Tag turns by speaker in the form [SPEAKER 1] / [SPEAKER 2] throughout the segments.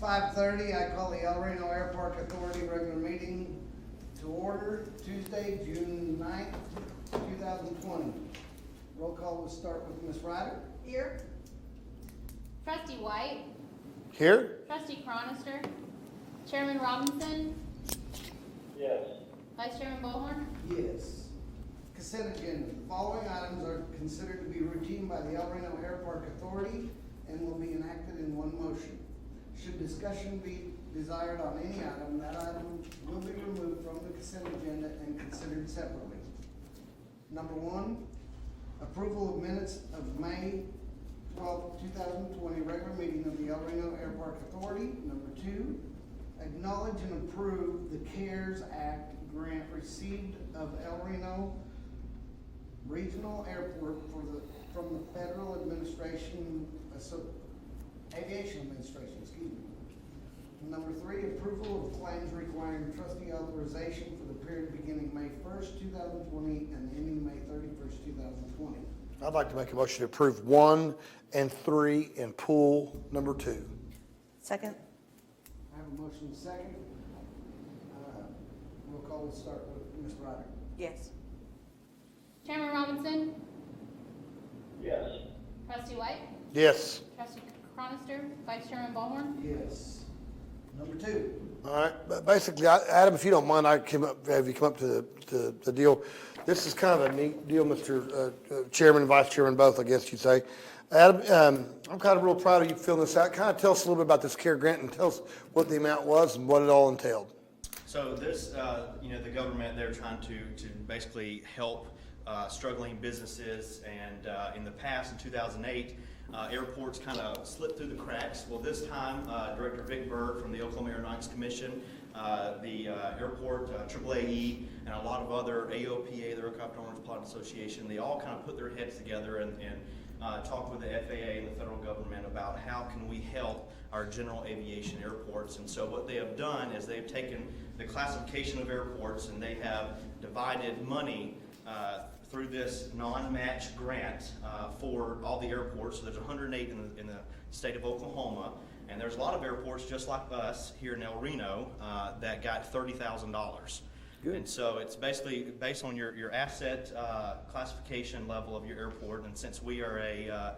[SPEAKER 1] 5:30. I call the El Reno Airport Authority regular meeting to order Tuesday, June 9th, 2020. Roll call will start with Ms. Ryder.
[SPEAKER 2] Here.
[SPEAKER 3] Trustee White.
[SPEAKER 4] Here?
[SPEAKER 3] Trustee Cronister. Chairman Robinson.
[SPEAKER 5] Yes.
[SPEAKER 3] Vice Chairman Bullhorn.
[SPEAKER 1] Yes. Consent agenda. The following items are considered to be routine by the El Reno Airport Authority and will be enacted in one motion. Should discussion be desired on any item, that item will be removed from the consent agenda and considered separately. Number one, approval of minutes of May 12, 2020, regular meeting of the El Reno Airport Authority. Number two, acknowledge and approve the CARES Act grant received of El Reno Regional Airport from the Federal Aviation Administration, excuse me. Number three, approval of claims requiring trustee authorization for the period beginning May 1st, 2020 and ending May 31st, 2020.
[SPEAKER 4] I'd like to make a motion to approve 1 and 3 and pool number 2.
[SPEAKER 2] Second.
[SPEAKER 1] I have a motion second. Roll call will start with Ms. Ryder.
[SPEAKER 2] Yes.
[SPEAKER 3] Chairman Robinson.
[SPEAKER 5] Yes.
[SPEAKER 3] Trustee White.
[SPEAKER 4] Yes.
[SPEAKER 3] Trustee Cronister. Vice Chairman Bullhorn.
[SPEAKER 1] Yes. Number two.
[SPEAKER 4] All right, but basically, Adam, if you don't mind, have you come up to the deal. This is kind of a neat deal, Mr. Chairman and Vice Chairman both, I guess you'd say. Adam, I'm kind of real proud of you filling this out. Kind of tell us a little bit about this CARE grant and tell us what the amount was and what it all entailed.
[SPEAKER 6] So this, the government, they're trying to basically help struggling businesses, and in the past, in 2008, airports kind of slipped through the cracks. Well, this time, Director Vic Berg from the Oklahoma Aeronautics Commission, the airport, AAAE, and a lot of other AOPA, the Aircraft Owners Pilot Association, they all kind of put their heads together and talked with the FAA and the federal government about how can we help our general aviation airports. And so what they have done is they've taken the classification of airports and they have divided money through this non-match grant for all the airports. So there's 108 in the state of Oklahoma, and there's a lot of airports just like us here in El Reno that got $30,000.
[SPEAKER 4] Good.
[SPEAKER 6] And so it's basically based on your asset classification level of your airport, and since we are a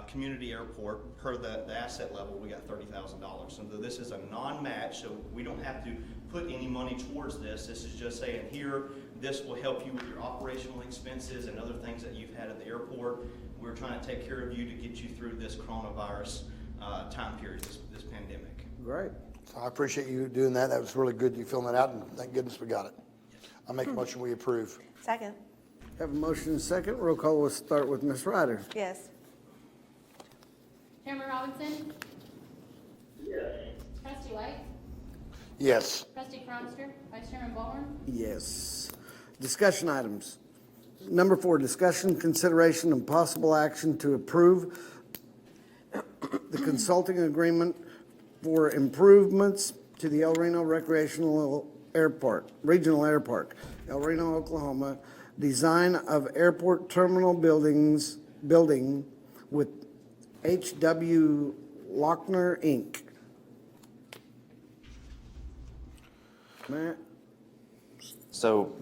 [SPEAKER 6] community airport, per the asset level, we got $30,000. So this is a non-match, so we don't have to put any money towards this. This is just saying here, this will help you with your operational expenses and other things that you've had at the airport. We're trying to take care of you to get you through this coronavirus time period, this pandemic.
[SPEAKER 4] Great. So I appreciate you doing that. That was really good, you filling that out, and thank goodness we got it. I'll make a motion we approve.
[SPEAKER 2] Second.
[SPEAKER 1] Have a motion and second. Roll call will start with Ms. Ryder.
[SPEAKER 2] Yes.
[SPEAKER 3] Chairman Robinson.
[SPEAKER 5] Yes.
[SPEAKER 3] Trustee White.
[SPEAKER 4] Yes.
[SPEAKER 3] Trustee Cronister. Vice Chairman Bullhorn.
[SPEAKER 1] Yes. Discussion items. Number 4, discussion, consideration, and possible action to approve the consulting agreement for improvements to the El Reno Regional Airport, El Reno, Oklahoma, design of airport terminal building with H.W. Lochner, Inc. Matt?
[SPEAKER 7] So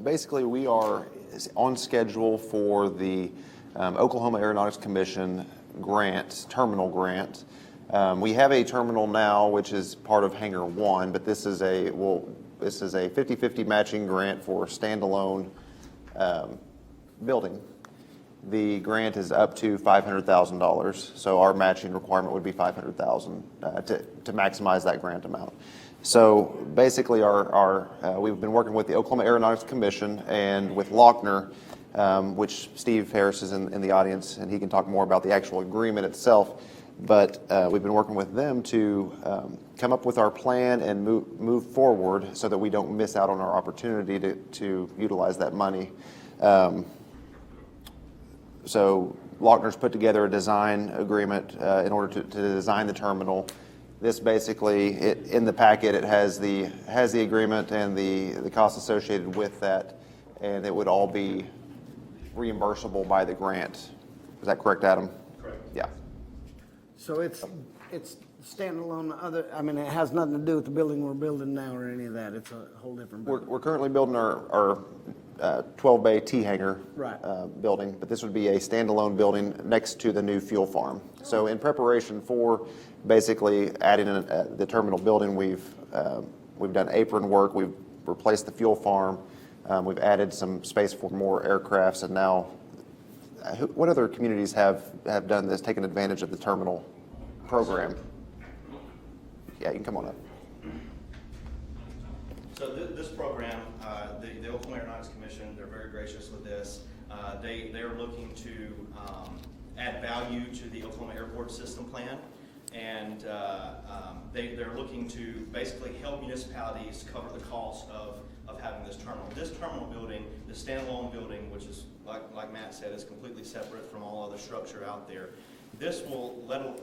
[SPEAKER 7] basically, we are on schedule for the Oklahoma Aeronautics Commission grant, terminal grant. We have a terminal now, which is part of Hangar 1, but this is a 50-50 matching grant for standalone building. The grant is up to $500,000, so our matching requirement would be $500,000 to maximize that grant amount. So basically, we've been working with the Oklahoma Aeronautics Commission and with Lochner, which Steve Harris is in the audience, and he can talk more about the actual agreement itself. But we've been working with them to come up with our plan and move forward so that we don't miss out on our opportunity to utilize that money. So Lochner's put together a design agreement in order to design the terminal. This basically, in the packet, it has the agreement and the costs associated with that, and it would all be reimbursable by the grant. Is that correct, Adam?
[SPEAKER 6] Correct.
[SPEAKER 7] Yeah.
[SPEAKER 1] So it's standalone other, I mean, it has nothing to do with the building we're building now or any of that. It's a whole different building.
[SPEAKER 7] We're currently building our 12-bay T-hanger
[SPEAKER 1] Right.
[SPEAKER 7] building, but this would be a standalone building next to the new fuel farm. So in preparation for basically adding the terminal building, we've done apron work, we've replaced the fuel farm, we've added some space for more aircrafts, and now, what other communities have done this, taken advantage of the terminal program? Yeah, you can come on up.
[SPEAKER 6] So this program, the Oklahoma Aeronautics Commission, they're very gracious with this. They're looking to add value to the Oklahoma Airport System Plan, and they're looking to basically help municipalities cover the cost of having this terminal. This terminal building, the standalone building, which is, like Matt said, is completely separate from all other structure out there. This will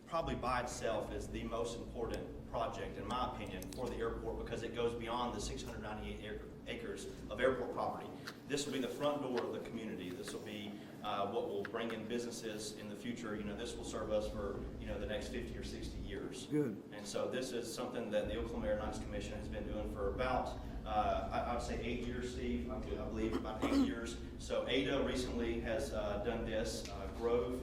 [SPEAKER 6] probably by itself is the most important project, in my opinion, for the airport, because it goes beyond the 698 acres of airport property. This will be the front door of the community. This will be what will bring in businesses in the future. You know, this will serve us for, you know, the next 50 or 60 years.
[SPEAKER 1] Good.
[SPEAKER 6] And so this is something that the Oklahoma Aeronautics Commission has been doing for about, I would say 8 years, Steve. I believe about 8 years. So Ada recently has done this. Grove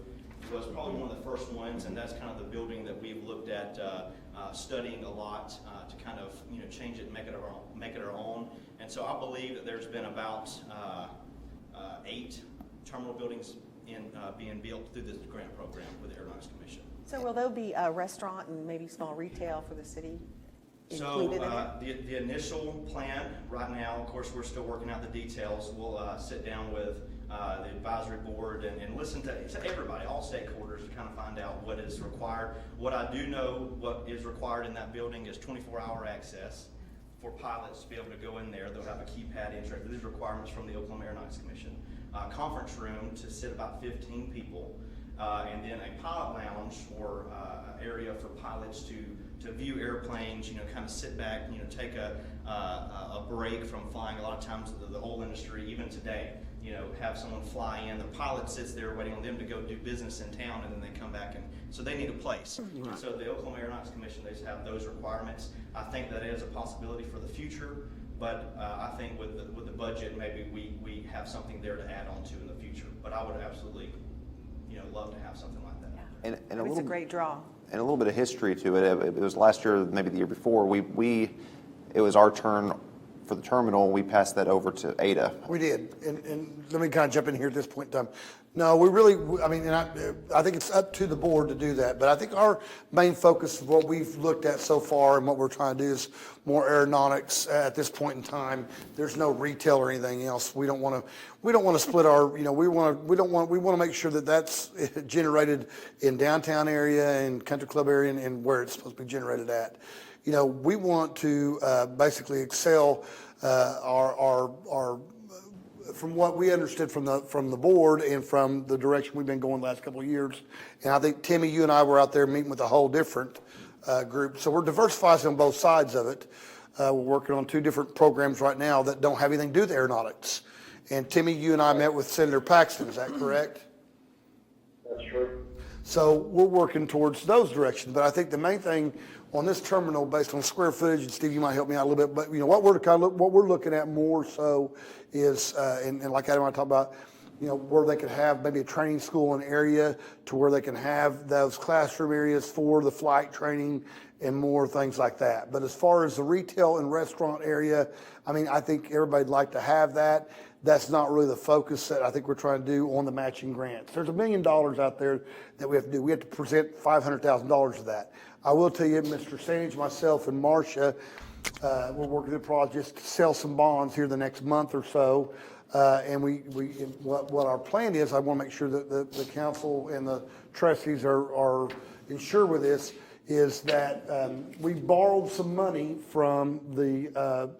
[SPEAKER 6] was probably one of the first ones, and that's kind of the building that we've looked at studying a lot to kind of, you know, change it and make it our own. And so I believe that there's been about 8 terminal buildings being built through this grant program with the Aeronautics Commission.
[SPEAKER 2] So will there be a restaurant and maybe small retail for the city included in it?
[SPEAKER 6] The initial plan right now, of course, we're still working out the details. We'll sit down with the advisory board and listen to everybody, all stakeholders, to kind of find out what is required. What I do know, what is required in that building is 24-hour access for pilots to be able to go in there. They'll have a keypad entry. These are requirements from the Oklahoma Aeronautics Commission. Conference room to sit about 15 people, and then a pilot lounge or area for pilots to view airplanes, you know, kind of sit back, you know, take a break from flying. A lot of times the whole industry, even today, you know, have someone fly in, the pilot sits there waiting on them to go do business in town, and then they come back, and so they need a place. Right. So the Oklahoma Aeronautics Commission, they have those requirements. I think that is a possibility for the future, but I think with the budget, maybe we have something there to add on to in the future. But I would absolutely, you know, love to have something like that.
[SPEAKER 2] Yeah.
[SPEAKER 7] And
[SPEAKER 2] It's a great draw.
[SPEAKER 7] And a little bit of history to it. It was last year, maybe the year before. It was our turn for the terminal. We passed that over to Ada.
[SPEAKER 4] We did, and let me kind of jump in here at this point in time. No, we really, I mean, and I think it's up to the board to do that, but I think our main focus of what we've looked at so far and what we're trying to do is more aeronautics at this point in time. There's no retail or anything else. We don't want to split our, you know, we want to make sure that that's generated in downtown area and country club area and where it's supposed to be generated at. You know, we want to basically excel our from what we understood from the board and from the direction we've been going the last couple of years. And I think, Timmy, you and I were out there meeting with a whole different group. So we're diversifying on both sides of it. We're working on 2 different programs right now that don't have anything to do with aeronautics. And Timmy, you and I met with Senator Paxton, is that correct?
[SPEAKER 5] That's true.
[SPEAKER 4] So we're working towards those directions. But I think the main thing on this terminal, based on square footage, and Steve, you might help me out a little bit, but you know what we're looking at more so is, and like Adam and I talked about, you know, where they could have maybe a training school in an area to where they can have those classroom areas for the flight training and more things like that. But as far as the retail and restaurant area, I mean, I think everybody'd like to have that. That's not really the focus that I think we're trying to do on the matching grants. There's $1 million out there that we have to do. We have to present $500,000 of that. I will tell you, Mr. Sandage, myself, and Marcia, we're working the project to sell some bonds here the next month or so. And what our plan is, I want to make sure that the council and the trustees are insured with this, is that we borrowed some money from the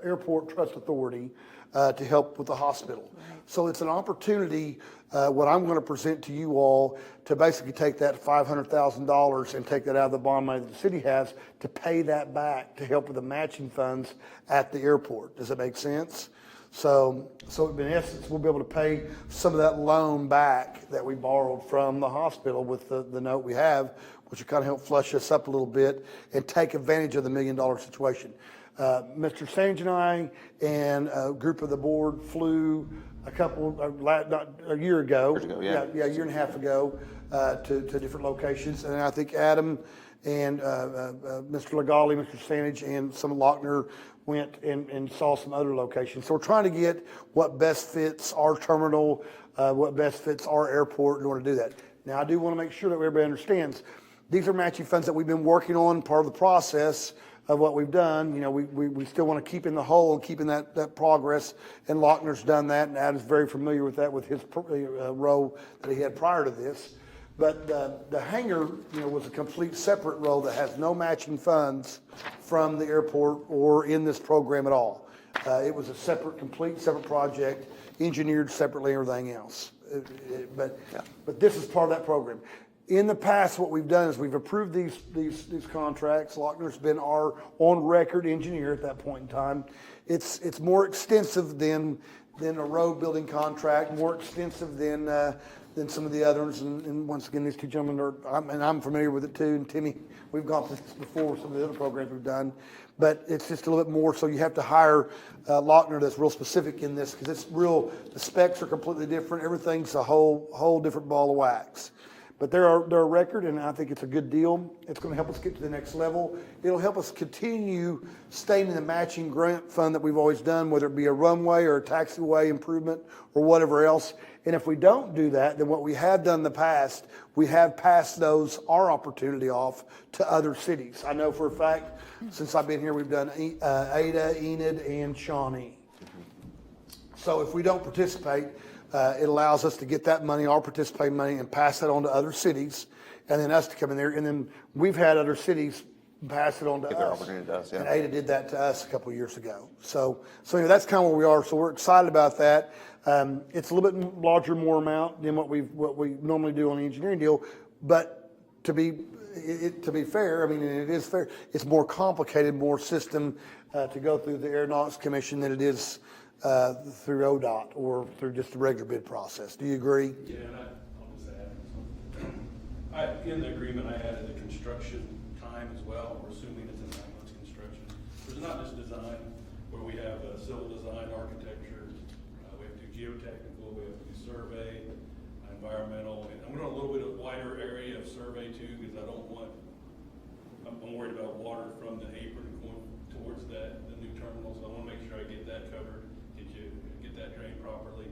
[SPEAKER 4] Airport Trust Authority to help with the hospital. So it's an opportunity, what I'm going to present to you all, to basically take that $500,000 and take that out of the bond money that the city has to pay that back to help with the matching funds at the airport. Does that make sense? So in essence, we'll be able to pay some of that loan back that we borrowed from the hospital with the note we have, which will kind of help flush us up a little bit and take advantage of the $1 million situation. Mr. Sange and I and a group of the board flew a year ago.
[SPEAKER 7] Years ago, yeah.
[SPEAKER 4] A year and a half ago, to different locations. And I think Adam and Mr. Legali, Mr. Sanage, and some Lochner went and saw some other locations. So we're trying to get what best fits our terminal, what best fits our airport in order to do that. Now, I do want to make sure that everybody understands, these are matching funds that we've been working on, part of the process of what we've done. You know, we still want to keep in the hole, keeping that progress, and Lochner's done that, and Adam's very familiar with that with his role that he had prior to this. But the hangar, you know, was a complete separate role that has no matching funds from the airport or in this program at all. It was a complete separate project, engineered separately, everything else. But this is part of that program. In the past, what we've done is we've approved these contracts. Lochner's been our on-record engineer at that point in time. It's more extensive than a road building contract, more extensive than some of the others. And once again, these two gentlemen I'm familiar with it too. And Timmy, we've gone through this before with some of the other programs we've done. But it's just a little bit more. So you have to hire Lochner that's real specific in this, because the specs are completely different. Everything's a whole different ball of wax. But they're a record, and I think it's a good deal. It's going to help us get to the next level. It'll help us continue staying in the matching grant fund that we've always done, whether it be a runway or a taxiway improvement or whatever else. And if we don't do that, then what we have done in the past, we have passed our opportunity off to other cities. I know for a fact, since I've been here, we've done Ada, Enid, and Shawnee. So if we don't participate, it allows us to get that money, our participating money, and pass that on to other cities, and then us to come in there. And then we've had other cities pass it on to
[SPEAKER 7] Give their
[SPEAKER 4] us.
[SPEAKER 7] opportunity to us, yeah.
[SPEAKER 4] And Ada did that to us a couple of years ago. So anyway, that's kind of where we are. So we're excited about that. It's a little bit larger, more amount than what we normally do on the engineering deal. But to be fair, I mean, it is fair. It's more complicated, more system to go through the Aeronautics Commission than it is through ODOT or through just the regular bid process. Do you agree?
[SPEAKER 8] Yeah, and I'll just add, in the agreement, I added the construction time as well. We're assuming it's a 9 months construction. There's not just design, where we have civil design, architecture, we have to do geotechnical, we have to do survey, environmental, and I'm going to a little bit of wider area of survey too, because I'm worried about water from the apron going towards the new terminal, so I want to make sure I get that covered. Get that drained properly.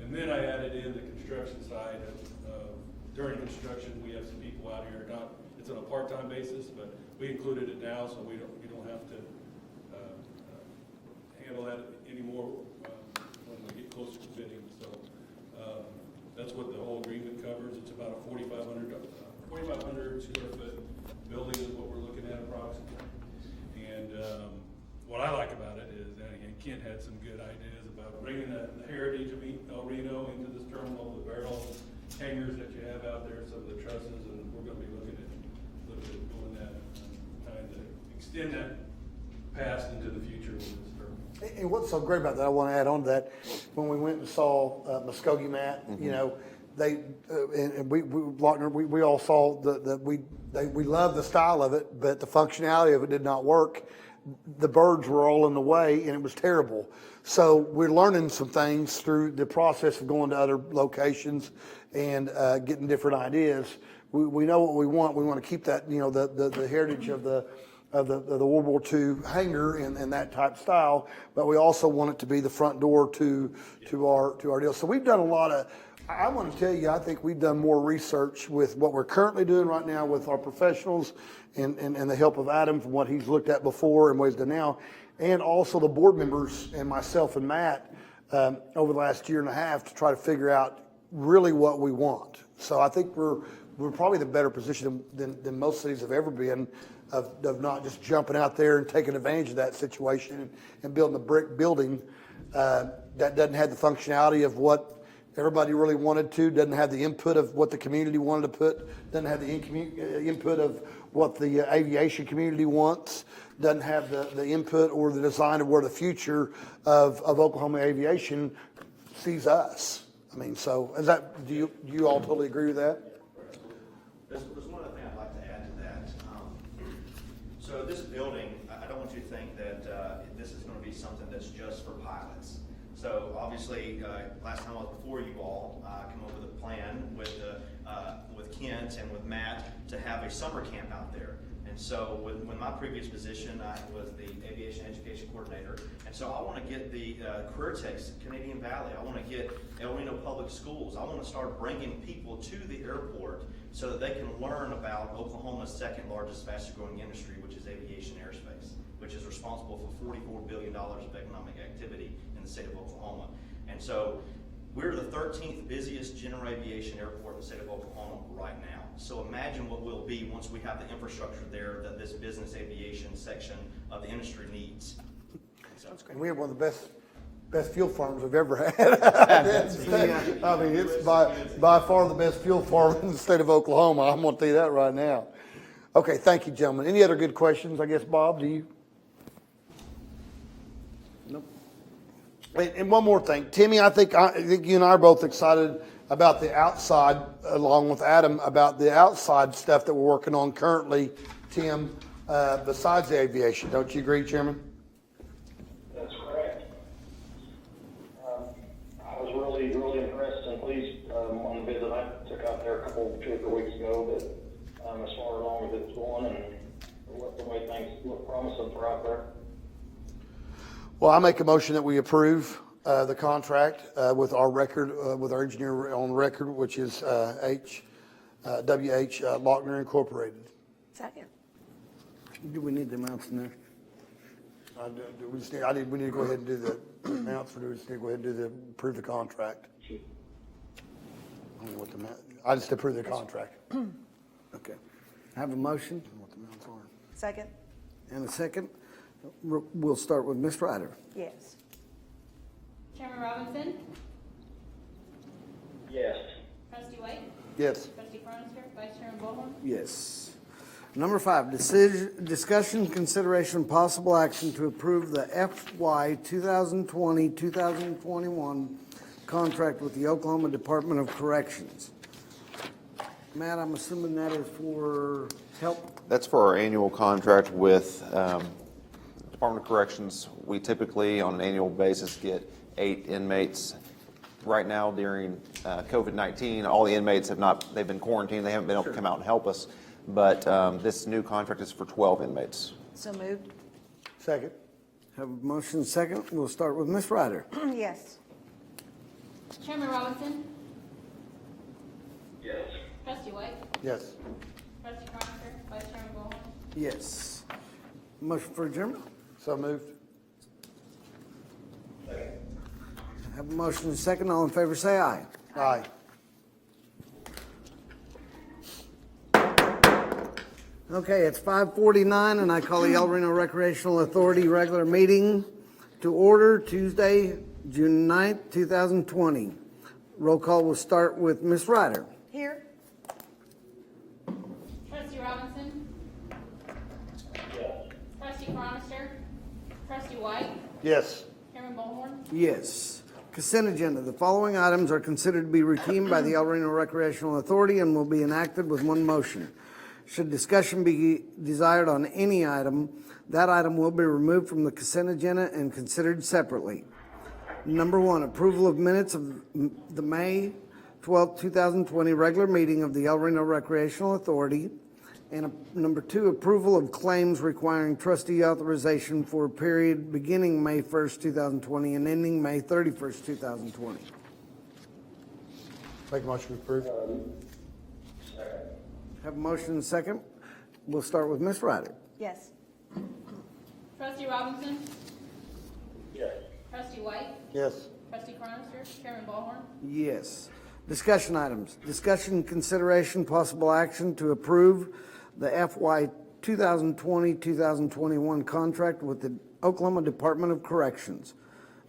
[SPEAKER 8] And then I added in the construction side of during construction, we have some people out here, it's on a part-time basis, but we included it now, so we don't have to handle that anymore when we get closer to bidding. So that's what the whole agreement covers. It's about a 4,500 square foot building is what we're looking at approximately. And what I like about it is, and again, Kent had some good ideas about bringing the heritage of Reno into this terminal, the barrel hangers that you have out there, some of the trusses, and we're going to be looking at doing that, trying to extend that past into the future with this terminal.
[SPEAKER 4] And what's so great about that, I want to add on to that, when we went and saw Muskogee Matt, you know, we all saw we loved the style of it, but the functionality of it did not work. The birds were all in the way, and it was terrible. So we're learning some things through the process of going to other locations and getting different ideas. We know what we want. We want to keep that, you know, the heritage of the World War II hangar and that type style, but we also want it to be the front door to our deal. So we've done a lot of. I want to tell you, I think we've done more research with what we're currently doing right now with our professionals and the help of Adam from what he's looked at before and what he's done now, and also the board members and myself and Matt over the last year and a half to try to figure out really what we want. So I think we're probably in a better position than most cities have ever been of not just jumping out there and taking advantage of that situation and building a brick building that doesn't have the functionality of what everybody really wanted to, doesn't have the input of what the community wanted to put, doesn't have the input of what the aviation community wants, doesn't have the input or the design of where the future of Oklahoma aviation sees us. I mean, so is that, do you all totally agree with that?
[SPEAKER 6] There's one other thing I'd like to add to that. So this building, I don't want you to think that this is going to be something that's just for pilots. So obviously, last time I was before you all, I came up with a plan with Kent and with Matt to have a summer camp out there. And so when my previous position, I was the aviation education coordinator. And so I want to get the career techs, Canadian Valley. I want to get El Reno Public Schools. I want to start bringing people to the airport so that they can learn about Oklahoma's second largest, fastest growing industry, which is aviation airspace, which is responsible for $44 billion of economic activity in the state of Oklahoma. And so we're the 13th busiest general aviation airport in the state of Oklahoma right now. So imagine what we'll be once we have the infrastructure there that this business aviation section of the industry needs.
[SPEAKER 4] And we have one of the best fuel farms we've ever had. I mean, it's by far the best fuel farm in the state of Oklahoma. I'm going to tell you that right now. Okay, thank you, gentlemen. Any other good questions? I guess, Bob, do you? Nope. And one more thing, Timmy, I think you and I are both excited about the outside, along with Adam, about the outside stuff that we're working on currently, Tim, besides the aviation. Don't you agree, Chairman?
[SPEAKER 5] That's correct. I was really impressed and pleased on the visit I took out there two or three weeks ago that as far along as it's going and the way things look promising for out there.
[SPEAKER 4] Well, I make a motion that we approve the contract with our record, with our engineer on record, which is WH Lochner Incorporated.
[SPEAKER 2] Second.
[SPEAKER 1] Do we need the amounts in there?
[SPEAKER 4] We need to go ahead and do the amounts, or do we just need to go ahead and approve the contract? I don't know what the amount, I just approve the contract.
[SPEAKER 1] Okay. Have a motion?
[SPEAKER 4] What the amounts are.
[SPEAKER 2] Second?
[SPEAKER 1] And a second. We'll start with Ms. Ryder.
[SPEAKER 2] Yes.
[SPEAKER 3] Chairman Robinson?
[SPEAKER 5] Yes.
[SPEAKER 3] Trustee White?
[SPEAKER 4] Yes.
[SPEAKER 3] Trustee Cronister? Vice Chairman Ballhorn?
[SPEAKER 1] Yes. Number 5, discussion, consideration, possible action to approve the FY 2020-2021 contract with the Oklahoma Department of Corrections. Matt, I'm assuming that is for help?
[SPEAKER 7] That's for our annual contract with Department of Corrections. We typically, on an annual basis, get 8 inmates. Right now, during COVID-19, all the inmates they've been quarantined. They haven't been able to come out and help us. But this new contract is for 12 inmates.
[SPEAKER 2] So moved?
[SPEAKER 4] Second.
[SPEAKER 1] Have a motion second. We'll start with Ms. Ryder.
[SPEAKER 2] Yes.
[SPEAKER 3] Chairman Robinson?
[SPEAKER 5] Yes.
[SPEAKER 3] Trustee White?
[SPEAKER 4] Yes.
[SPEAKER 3] Trustee Cronister? Vice Chairman Ballhorn?
[SPEAKER 1] Yes. Motion for adjournment.
[SPEAKER 4] So moved.
[SPEAKER 1] Have a motion second. All in favor say aye.
[SPEAKER 4] Aye.
[SPEAKER 1] Okay, it's 5:49 and I call the El Reno Recreational Authority regular meeting to order Tuesday, June 9th, 2020. Roll call will start with Ms. Ryder.
[SPEAKER 2] Here?
[SPEAKER 3] Trustee Robinson?
[SPEAKER 5] Yes.
[SPEAKER 3] Trustee Cronister? Trustee White?
[SPEAKER 4] Yes.
[SPEAKER 3] Chairman Ballhorn?
[SPEAKER 1] Yes. Consent agenda. The following items are considered to be routine by the El Reno Recreational Authority and will be enacted with one motion. Should discussion be desired on any item, that item will be removed from the consent agenda and considered separately. Number 1, approval of minutes of the May 12, 2020 regular meeting of the El Reno Recreational Authority. And number 2, approval of claims requiring trustee authorization for a period beginning May 1st, 2020 and ending May 31st, 2020.
[SPEAKER 4] Make a motion to approve.
[SPEAKER 5] Second.
[SPEAKER 1] Have a motion and second. We'll start with Ms. Ryder.
[SPEAKER 2] Yes.
[SPEAKER 3] Trustee Robinson?
[SPEAKER 5] Yes.
[SPEAKER 3] Trustee White?
[SPEAKER 4] Yes.
[SPEAKER 3] Trustee Cronister? Chairman Ballhorn?
[SPEAKER 1] Yes. Discussion items. Discussion, consideration, possible action to approve the FY 2020-2021 contract with the Oklahoma Department of Corrections.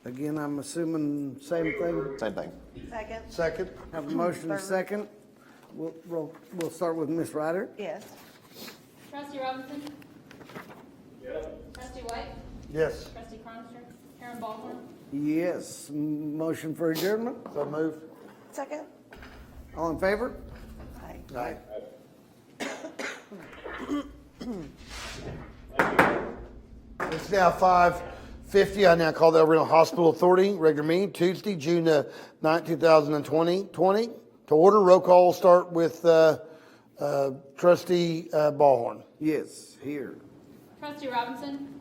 [SPEAKER 1] Again, I'm assuming same thing.
[SPEAKER 7] Same thing.
[SPEAKER 2] Second?
[SPEAKER 4] Second?
[SPEAKER 1] Have a motion and
[SPEAKER 2] Third.
[SPEAKER 1] second. We'll start with Ms. Ryder.
[SPEAKER 2] Yes.
[SPEAKER 3] Trustee Robinson?
[SPEAKER 5] Yeah.
[SPEAKER 3] Trustee White?
[SPEAKER 4] Yes.
[SPEAKER 3] Trustee Cronister? Chairman Ballhorn?
[SPEAKER 1] Yes, motion for adjournment.
[SPEAKER 4] So move.
[SPEAKER 2] Second?
[SPEAKER 1] All in favor?
[SPEAKER 2] Aye.
[SPEAKER 4] It's now 5:50. I now call the El Reno Hospital Authority regular meeting Tuesday, June 9, 2020. To order, roll call will start with Trustee Ballhorn.
[SPEAKER 1] Yes, here.
[SPEAKER 3] Trustee Robinson?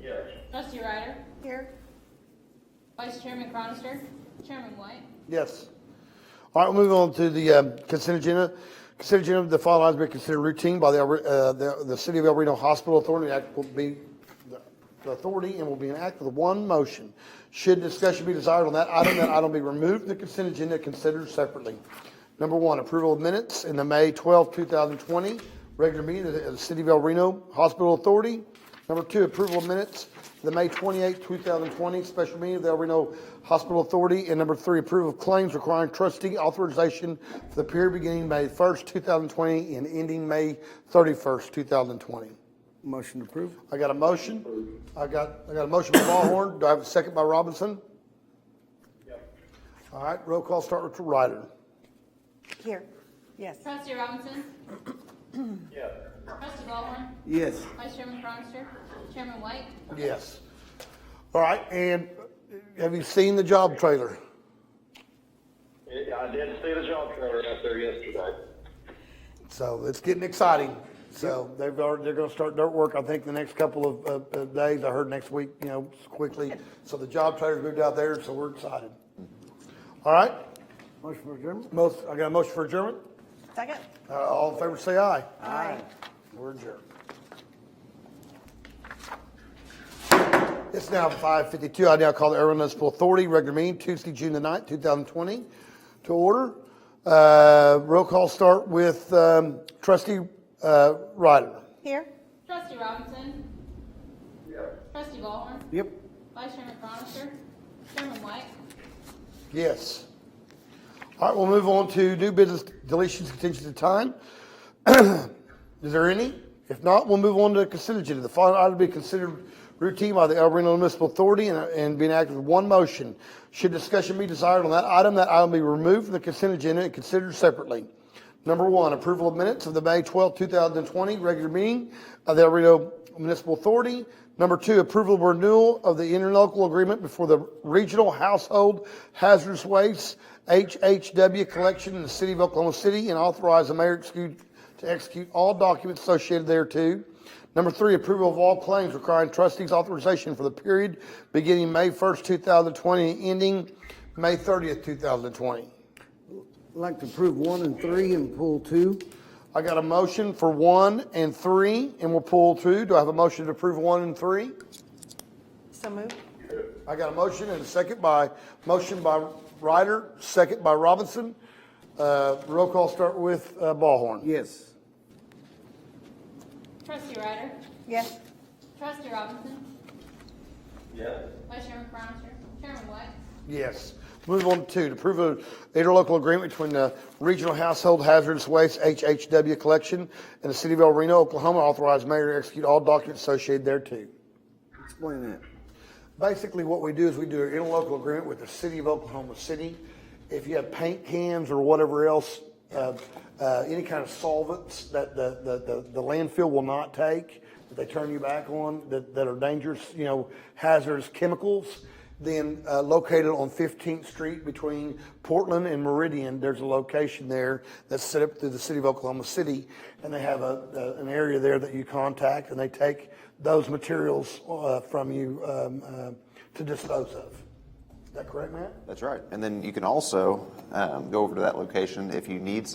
[SPEAKER 5] Yes.
[SPEAKER 3] Trustee Ryder?
[SPEAKER 2] Here?
[SPEAKER 3] Vice Chairman Cronister? Chairman White?
[SPEAKER 4] Yes. All right, we'll move on to the consent agenda. Consent agenda, the following items will be considered routine by the City of El Reno Hospital Authority. The act will be the authority and will be enacted with one motion. Should discussion be desired on that item will be removed from the consent agenda and considered separately. Number one, approval of minutes in the May 12, 2020 regular meeting of the City of El Reno Hospital Authority. Number two, approval of minutes the May 28, 2020 special meeting of the El Reno Hospital Authority. And number three, approval of claims requiring trustee authorization for the period beginning May 1st, 2020 and ending May 31st, 2020.
[SPEAKER 1] Motion approved.
[SPEAKER 4] I got a motion. I got a motion by Ballhorn. Do I have a second by Robinson? All right, roll call start with Ryder.
[SPEAKER 2] Here? Yes.
[SPEAKER 3] Trustee Robinson?
[SPEAKER 5] Yes.
[SPEAKER 3] Trustee Ballhorn?
[SPEAKER 1] Yes.
[SPEAKER 3] Vice Chairman Cronister? Chairman White?
[SPEAKER 4] Yes. All right, and have you seen the job trailer?
[SPEAKER 5] I did see the job trailer out there yesterday.
[SPEAKER 4] So it's getting exciting. So they're going to start dirt work, I think, the next couple of days. I heard next week, quickly. So the job trailer's moved out there, so we're excited. All right.
[SPEAKER 1] Motion for adjournment.
[SPEAKER 4] I got a motion for adjournment.
[SPEAKER 2] Second?
[SPEAKER 4] All in favor, say aye.
[SPEAKER 2] Aye.
[SPEAKER 4] We're adjourned. It's now 5:52. I now call the El Reno Municipal Authority regular meeting Tuesday, June the 9th, 2020 to order. Roll call start with Trustee Ryder.
[SPEAKER 2] Here?
[SPEAKER 3] Trustee Robinson?
[SPEAKER 5] Yes.
[SPEAKER 3] Trustee Ballhorn?
[SPEAKER 1] Yep.
[SPEAKER 3] Vice Chairman Cronister? Chairman White?
[SPEAKER 4] Yes. All right, we'll move on to new business deletions, contingency of time. Is there any? If not, we'll move on to the consent agenda. The following item will be considered routine by the El Reno Municipal Authority and being acted with one motion. Should discussion be desired on that item will be removed from the consent agenda and considered separately. Number one, approval of minutes of the May 12, 2020 regular meeting of the El Reno Municipal Authority. Number two, approval of renewal of the interlocal agreement before the Regional Household Hazardous Waste HHW collection in the City of Oklahoma City and authorize the mayor to execute all documents associated thereto. Number three, approval of all claims requiring trustees' authorization for the period beginning May 1st, 2020 and ending May 30th, 2020.
[SPEAKER 1] I'd like to approve 1 and 3 and pull 2.
[SPEAKER 4] I got a motion for 1 and 3, and we'll pull 2. Do I have a motion to approve 1 and 3?
[SPEAKER 2] So moved?
[SPEAKER 4] I got a motion and a motion by Ryder, second by Robinson. Roll call start with Ballhorn.
[SPEAKER 1] Yes.
[SPEAKER 3] Trustee Ryder?
[SPEAKER 2] Yes.
[SPEAKER 3] Trustee Robinson?
[SPEAKER 5] Yes.
[SPEAKER 3] Vice Chairman Cronister? Chairman White?
[SPEAKER 4] Yes. Move on to 2, to approve an interlocal agreement between the Regional Household Hazardous Waste HHW collection and the City of El Reno, Oklahoma, authorize mayor to execute all documents associated thereto.
[SPEAKER 1] Explain that.
[SPEAKER 4] Basically, what we do is we do an interlocal agreement with the City of Oklahoma City. If you have paint cans or whatever else, any kind of solvents that the landfill will not take, that they turn you back on, that are dangerous, hazardous chemicals, then located on 15th Street between Portland and Meridian, there's a location there that's set up through the City of Oklahoma City, and they have an area there that you contact, and they take those materials from you to dispose of. Is that correct, Matt?
[SPEAKER 7] That's right. And then you can also go over to that location if you need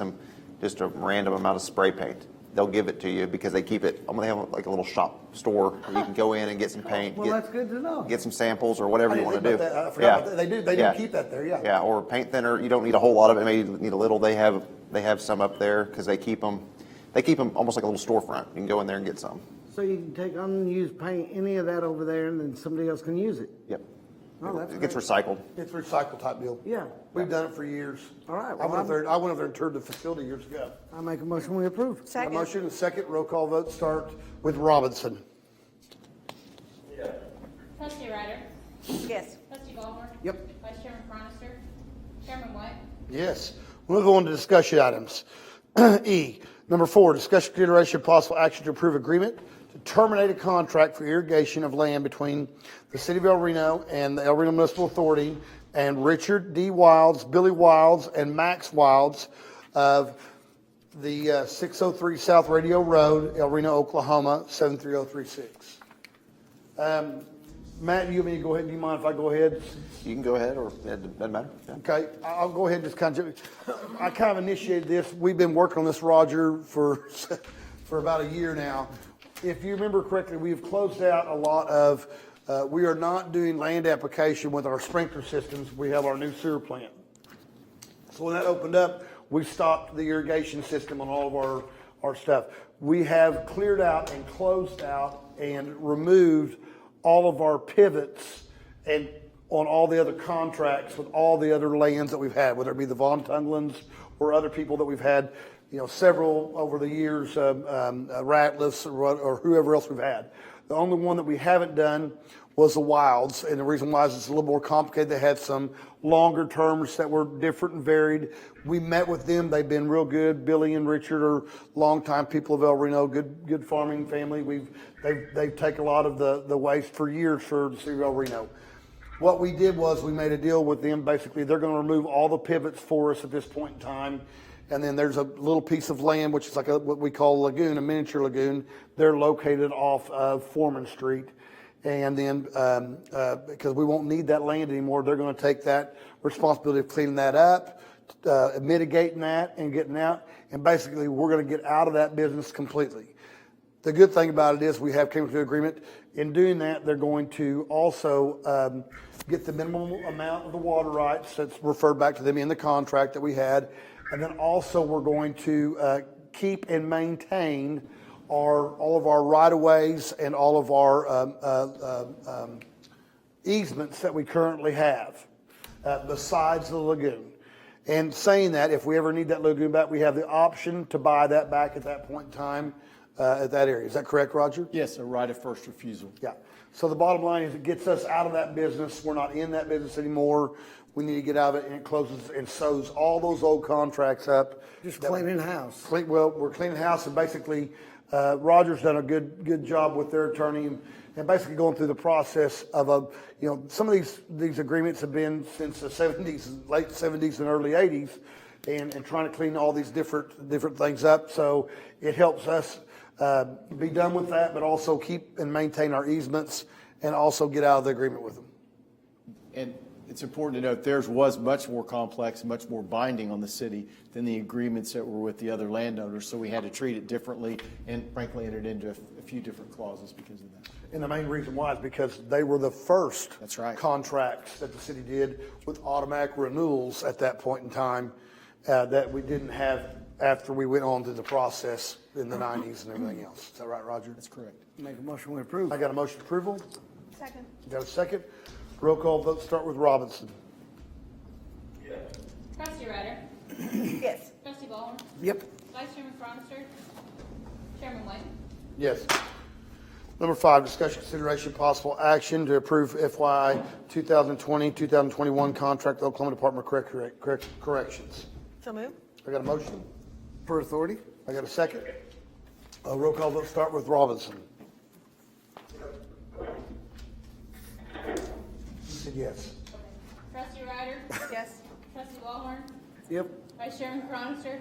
[SPEAKER 7] just a random amount of spray paint. They'll give it to you because they keep it. They have like a little shop store where you can go in and get some paint.
[SPEAKER 1] Well, that's good to know.
[SPEAKER 7] Get some samples or whatever you want to do.
[SPEAKER 4] I forgot about that. They do keep that there, yeah.
[SPEAKER 7] Yeah, or paint thinner. You don't need a whole lot of it. Maybe you need a little. They have some up there because they keep them almost like a little storefront. You can go in there and get some.
[SPEAKER 1] So you can take unused paint, any of that over there, and then somebody else can use it.
[SPEAKER 7] Yep.
[SPEAKER 1] Oh, that's
[SPEAKER 7] It gets
[SPEAKER 1] great.
[SPEAKER 7] recycled.
[SPEAKER 4] It's a recycle type deal.
[SPEAKER 1] Yeah.
[SPEAKER 4] We've done it for years.
[SPEAKER 1] All right,
[SPEAKER 4] I
[SPEAKER 1] well,
[SPEAKER 4] went up there, I went over there and toured the facility years ago.
[SPEAKER 1] I make a motion, we approve.
[SPEAKER 4] A
[SPEAKER 2] Second.
[SPEAKER 4] motion and a second, roll call vote start with Robinson.
[SPEAKER 3] Trustee Ryder?
[SPEAKER 2] Yes.
[SPEAKER 3] Trustee Ballhorn?
[SPEAKER 1] Yep.
[SPEAKER 3] Vice Chairman Cronister? Chairman White?
[SPEAKER 4] Yes. We'll go on to discussion items. E, number 4, discussion consideration possible action to approve agreement to terminate a contract for irrigation of land between the City of El Reno and the El Reno Municipal Authority and Richard D. Wilds, Billy Wilds, and Max Wilds of the 603 South Radio Road, El Reno, Oklahoma, 73036. Matt, you want me to go ahead? Do you mind if I go ahead?
[SPEAKER 7] You can go ahead, or it doesn't matter. Yeah.
[SPEAKER 4] Okay, I'll go ahead and just kind of, I kind of initiated this. We've been working on this, Roger, for about a year now. If you remember correctly, we've closed out a lot of, we are not doing land application with our sprinkler systems. We have our new sewer plant. So when that opened up, we stopped the irrigation system on all of our stuff. We have cleared out and closed out and removed all of our pivots and on all the other contracts with all the other lands that we've had, whether it be the Von Tunglins or other people that we've had, several over the years, Ratliffs or whoever else we've had. The only one that we haven't done was the Wilds, and the reason why is it's a little more complicated. They had some longer terms that were different and varied. We met with them. They've been real good. Billy and Richard are longtime people of El Reno, good farming family. They've taken a lot of the waste for years for the City of El Reno. What we did was we made a deal with them. Basically, they're going to remove all the pivots for us at this point in time. And then there's a little piece of land, which is like what we call a lagoon, a miniature lagoon. They're located off of Foreman Street. And then, because we won't need that land anymore, they're going to take that responsibility of cleaning that up, mitigating that and getting out. And basically, we're going to get out of that business completely. The good thing about it is we have came to an agreement. In doing that, they're going to also get the minimum amount of the water rights that's referred back to them in the contract that we had. And then also we're going to keep and maintain all of our right-of-ways and all of our easements that we currently have besides the lagoon. And saying that, if we ever need that lagoon back, we have the option to buy that back at that point in time at that area. Is that correct, Roger?
[SPEAKER 9] Yes, a right of first refusal.
[SPEAKER 4] Yeah. So the bottom line is it gets us out of that business. We're not in that business anymore. We need to get out of it, and it closes and sews all those old contracts up.
[SPEAKER 1] Just cleaning house.
[SPEAKER 4] Well, we're cleaning house, and basically, Roger's done a good job with their attorney, and basically going through the process of some of these agreements have been since the 70s, late 70s and early 80s, and trying to clean all these different things up. So it helps us be done with that, but also keep and maintain our easements, and also get out of the agreement with them.
[SPEAKER 9] And it's important to note theirs was much more complex, much more binding on the city than the agreements that were with the other landowners. So we had to treat it differently and frankly entered into a few different clauses because of that.
[SPEAKER 4] And the main reason why is because they were the first
[SPEAKER 9] That's right.
[SPEAKER 4] contracts that the city did with automatic renewals at that point in time that we didn't have after we went on to the process in the 90s and everything else. Is that right, Roger?
[SPEAKER 9] That's correct.
[SPEAKER 1] Make a motion, we approve.
[SPEAKER 4] I got a motion approval.
[SPEAKER 2] Second.
[SPEAKER 4] Got a second? Roll call vote start with Robinson.
[SPEAKER 3] Trustee Ryder?
[SPEAKER 2] Yes.
[SPEAKER 3] Trustee Ballhorn?
[SPEAKER 1] Yep.
[SPEAKER 3] Vice Chairman Cronister? Chairman White?
[SPEAKER 4] Yes. Number 5, discussion consideration possible action to approve FY 2020-2021 contract with Oklahoma Department of Corrections.
[SPEAKER 2] So move.
[SPEAKER 4] I got a motion.
[SPEAKER 1] Per authority?
[SPEAKER 4] I got a second. Roll call vote start with Robinson. Said yes.
[SPEAKER 3] Trustee Ryder?
[SPEAKER 2] Yes.
[SPEAKER 3] Trustee Ballhorn?
[SPEAKER 1] Yep.
[SPEAKER 3] Vice Chairman Cronister?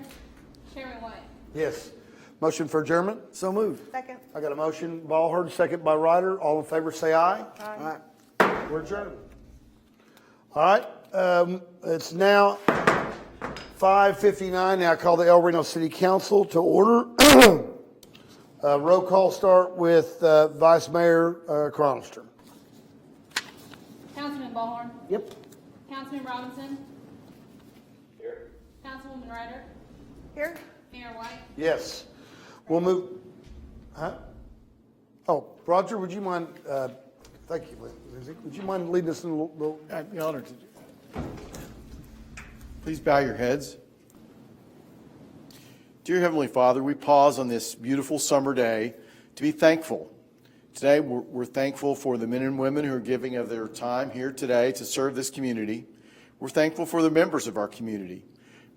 [SPEAKER 3] Chairman White?
[SPEAKER 4] Yes. Motion for adjournment.
[SPEAKER 1] So moved.
[SPEAKER 2] Second.
[SPEAKER 4] I got a motion. Ballhorn, second by Ryder. All in favor, say aye.
[SPEAKER 1] All right.
[SPEAKER 4] We're adjourned. All right. It's now 5:59. Now I call the El Reno City Council to order. Roll call start with Vice Mayor Cronister.
[SPEAKER 3] Councilman Ballhorn?
[SPEAKER 1] Yep.
[SPEAKER 3] Councilman Robinson? Here. Councilwoman Ryder?
[SPEAKER 2] Here.
[SPEAKER 3] Mayor White?
[SPEAKER 4] Yes. We'll move. Huh? Oh, Roger, would you mind Thank you, Lindsay. Would you mind leading us in a little?
[SPEAKER 9] I'd be honored to. Please bow your heads. Dear Heavenly Father, we pause on this beautiful summer day to be thankful. Today, we're thankful for the men and women who are giving of their time here today to serve this community. We're thankful for the members of our community.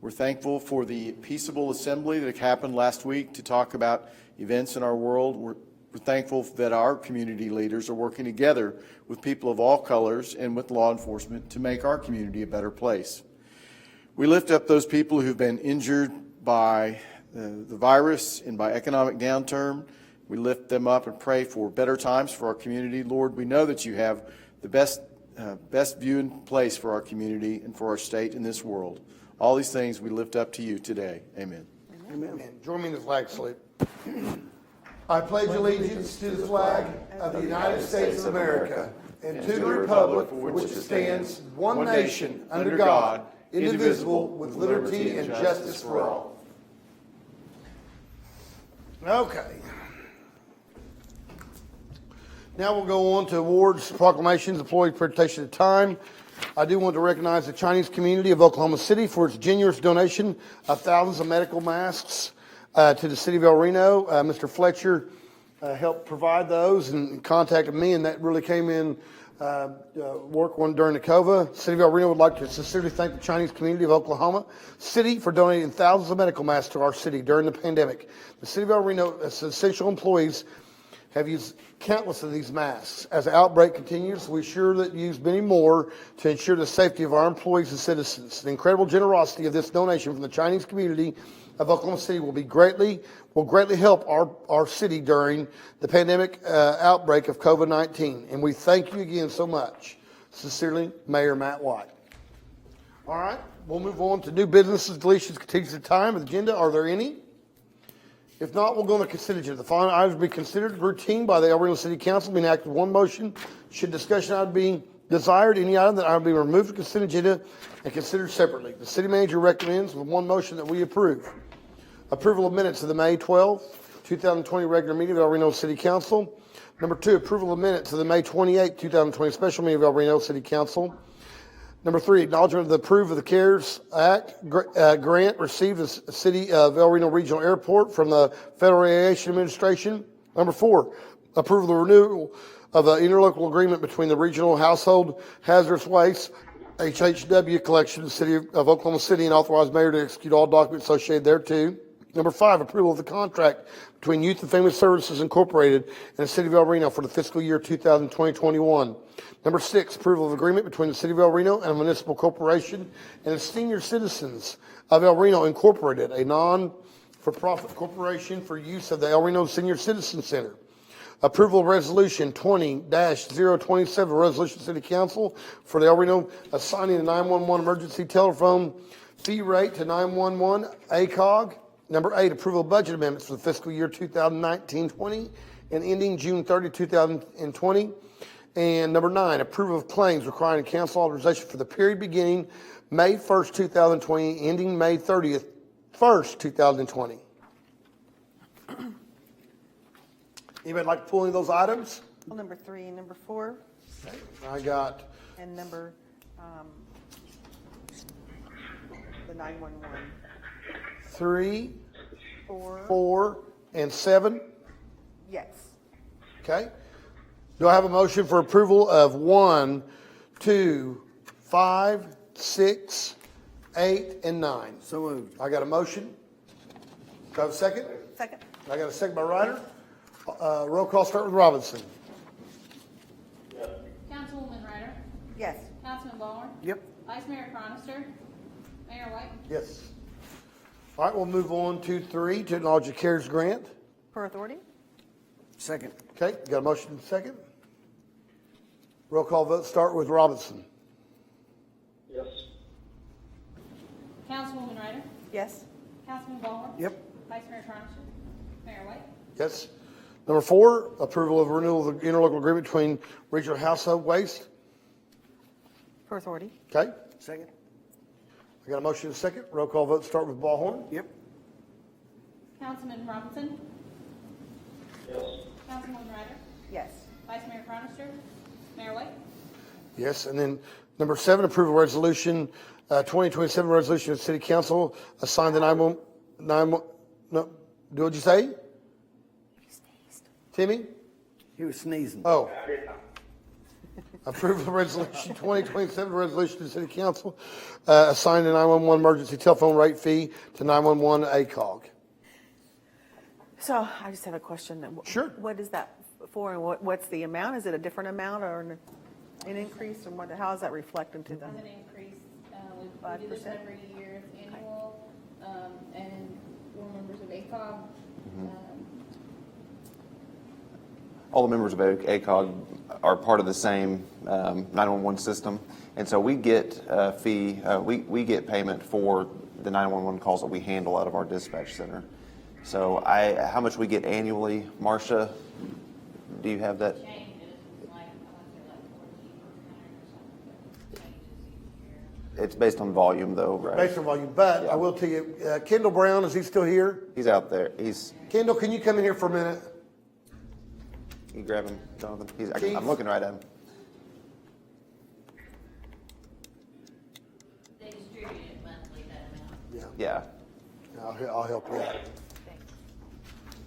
[SPEAKER 9] We're thankful for the peaceable assembly that happened last week to talk about events in our world. We're thankful that our community leaders are working together with people of all colors and with law enforcement to make our community a better place. We lift up those people who've been injured by the virus and by economic downturn. We lift them up and pray for better times for our community. Lord, we know that you have the best view in place for our community and for our state in this world. All these things we lift up to you today. Amen.
[SPEAKER 4] Amen. Join me in the flag salute. I pledge allegiance to the flag of the United States of America and to the republic for which it stands, one nation, under God, indivisible, with liberty and justice for all. Okay. Now we'll go on to awards, proclamations, employee presentation of time. I do want to recognize the Chinese community of Oklahoma City for its generous donation of thousands of medical masks to the city of El Reno. Mr. Fletcher helped provide those and contacted me, and that really came in work one during the COVID. City of El Reno would like to sincerely thank the Chinese community of Oklahoma City for donating thousands of medical masks to our city during the pandemic. The City of El Reno, as essential employees, have used countless of these masks. As the outbreak continues, we ensure that use many more to ensure the safety of our employees and citizens. The incredible generosity of this donation from the Chinese community of Oklahoma City will greatly help our city during the pandemic outbreak of COVID-19. And we thank you again so much. Sincerely, Mayor Matt White. All right, we'll move on to new businesses, deletions, continues of time. Agenda, are there any? If not, we'll go on the consent agenda. The following items will be considered routine by the El Reno City Council, being acted one motion. Should discussion item be desired, any item that item be removed from the consent agenda and considered separately. The city manager recommends with one motion that we approve. Approval of minutes of the May 12, 2020 regular meeting of El Reno City Council. Number 2, approval of minutes of the May 28, 2020 special meeting of El Reno City Council. Number 3, acknowledgement of the approval of the CARES Act grant received the City of El Reno Regional Airport from the Federal Aviation Administration. Number 4, approval of the renewal of an interlocal agreement between the Regional Household Hazardous Waste HHW collection, the City of Oklahoma City, and authorize mayor to execute all documents associated thereto. Number 5, approval of the contract between Youth and Family Services Incorporated and the City of El Reno for the fiscal year 2020-21. Number 6, approval of agreement between the City of El Reno and a municipal corporation and the senior citizens of El Reno Incorporated, a non-for-profit corporation for use of the El Reno Senior Citizen Center. Approval of resolution 20-027, resolution City Council for the El Reno assigning the 911 emergency telephone fee rate to 911 ACOG. Number 8, approval of budget amendments for the fiscal year 2019-20 and ending June 30, 2020. And number 9, approval of claims requiring council authorization for the period beginning May 1st, 2020, ending May 30th, 2020. Anybody like to pull any of those items?
[SPEAKER 2] Well, number 3 and number 4,
[SPEAKER 4] Okay. I got
[SPEAKER 2] and number, the 911.
[SPEAKER 4] 3,
[SPEAKER 2] 4,
[SPEAKER 4] 4, and 7.
[SPEAKER 2] yes.
[SPEAKER 4] Okay. Do I have a motion for approval of 1, 2, 5, 6, 8, and 9?
[SPEAKER 1] So moved.
[SPEAKER 4] I got a motion. Do I have a second?
[SPEAKER 2] Second,
[SPEAKER 4] I got a second by Ryder. Roll call start with Robinson.
[SPEAKER 3] Councilwoman Ryder?
[SPEAKER 2] yes.
[SPEAKER 3] Councilman Ballhorn?
[SPEAKER 1] Yep.
[SPEAKER 3] Vice Mayor Cronister? Mayor White?
[SPEAKER 4] Yes. All right, we'll move on to 3, to acknowledge the CARES grant.
[SPEAKER 2] Per authority,
[SPEAKER 1] Second.
[SPEAKER 4] Okay, got a motion and a second. Roll call vote start with Robinson.
[SPEAKER 5] Yes.
[SPEAKER 3] Councilwoman Ryder?
[SPEAKER 2] yes.
[SPEAKER 3] Councilman Ballhorn?
[SPEAKER 1] Yep.
[SPEAKER 3] Vice Mayor Cronister? Mayor White?
[SPEAKER 4] Yes. Number 4, approval of renewal of the interlocal agreement between Regional Household Waste.
[SPEAKER 2] Per authority,
[SPEAKER 4] Okay,
[SPEAKER 1] Second.
[SPEAKER 4] I got a motion and a second. Roll call vote start with Ballhorn.
[SPEAKER 1] Yep.
[SPEAKER 3] Councilman Robinson?
[SPEAKER 5] Yes.
[SPEAKER 3] Councilwoman Ryder?
[SPEAKER 2] yes.
[SPEAKER 3] Vice Mayor Cronister? Mayor White?
[SPEAKER 4] Yes, and then number 7, approve a resolution, 2027 resolution of the city council, assign the 911, no, do what'd you say? Timmy?
[SPEAKER 1] He was sneezing.
[SPEAKER 4] Oh. Approve the resolution, 2027 resolution to the city council, assign the 911 emergency telephone rate fee to 911 ACOG.
[SPEAKER 2] So I just have a question.
[SPEAKER 4] Sure.
[SPEAKER 2] What is that for, and what's the amount? Is it a different amount or an increase, or what, how is that reflected to them?
[SPEAKER 3] Has an increase. We do this
[SPEAKER 2] 5%?
[SPEAKER 3] every year, it's annual, and we're members of ACOG.
[SPEAKER 7] All the members of ACOG are part of the same 911 system, and so we get a fee, we get payment for the 911 calls that we handle out of our dispatch center. So how much we get annually, Marcia, do you have that?
[SPEAKER 3] Changes, like, I want to say like 14% or something, changes each year.
[SPEAKER 7] It's based on volume though, right?
[SPEAKER 4] Based on volume, but I will tell you, Kendall Brown, is he still here?
[SPEAKER 7] He's out there.
[SPEAKER 4] Kendall, can you come in here for a minute?
[SPEAKER 7] You grab him, Jonathan.
[SPEAKER 4] Chief?
[SPEAKER 7] I'm looking right at him.
[SPEAKER 3] They distribute it monthly, that amount.
[SPEAKER 7] Yeah.
[SPEAKER 4] I'll help you out.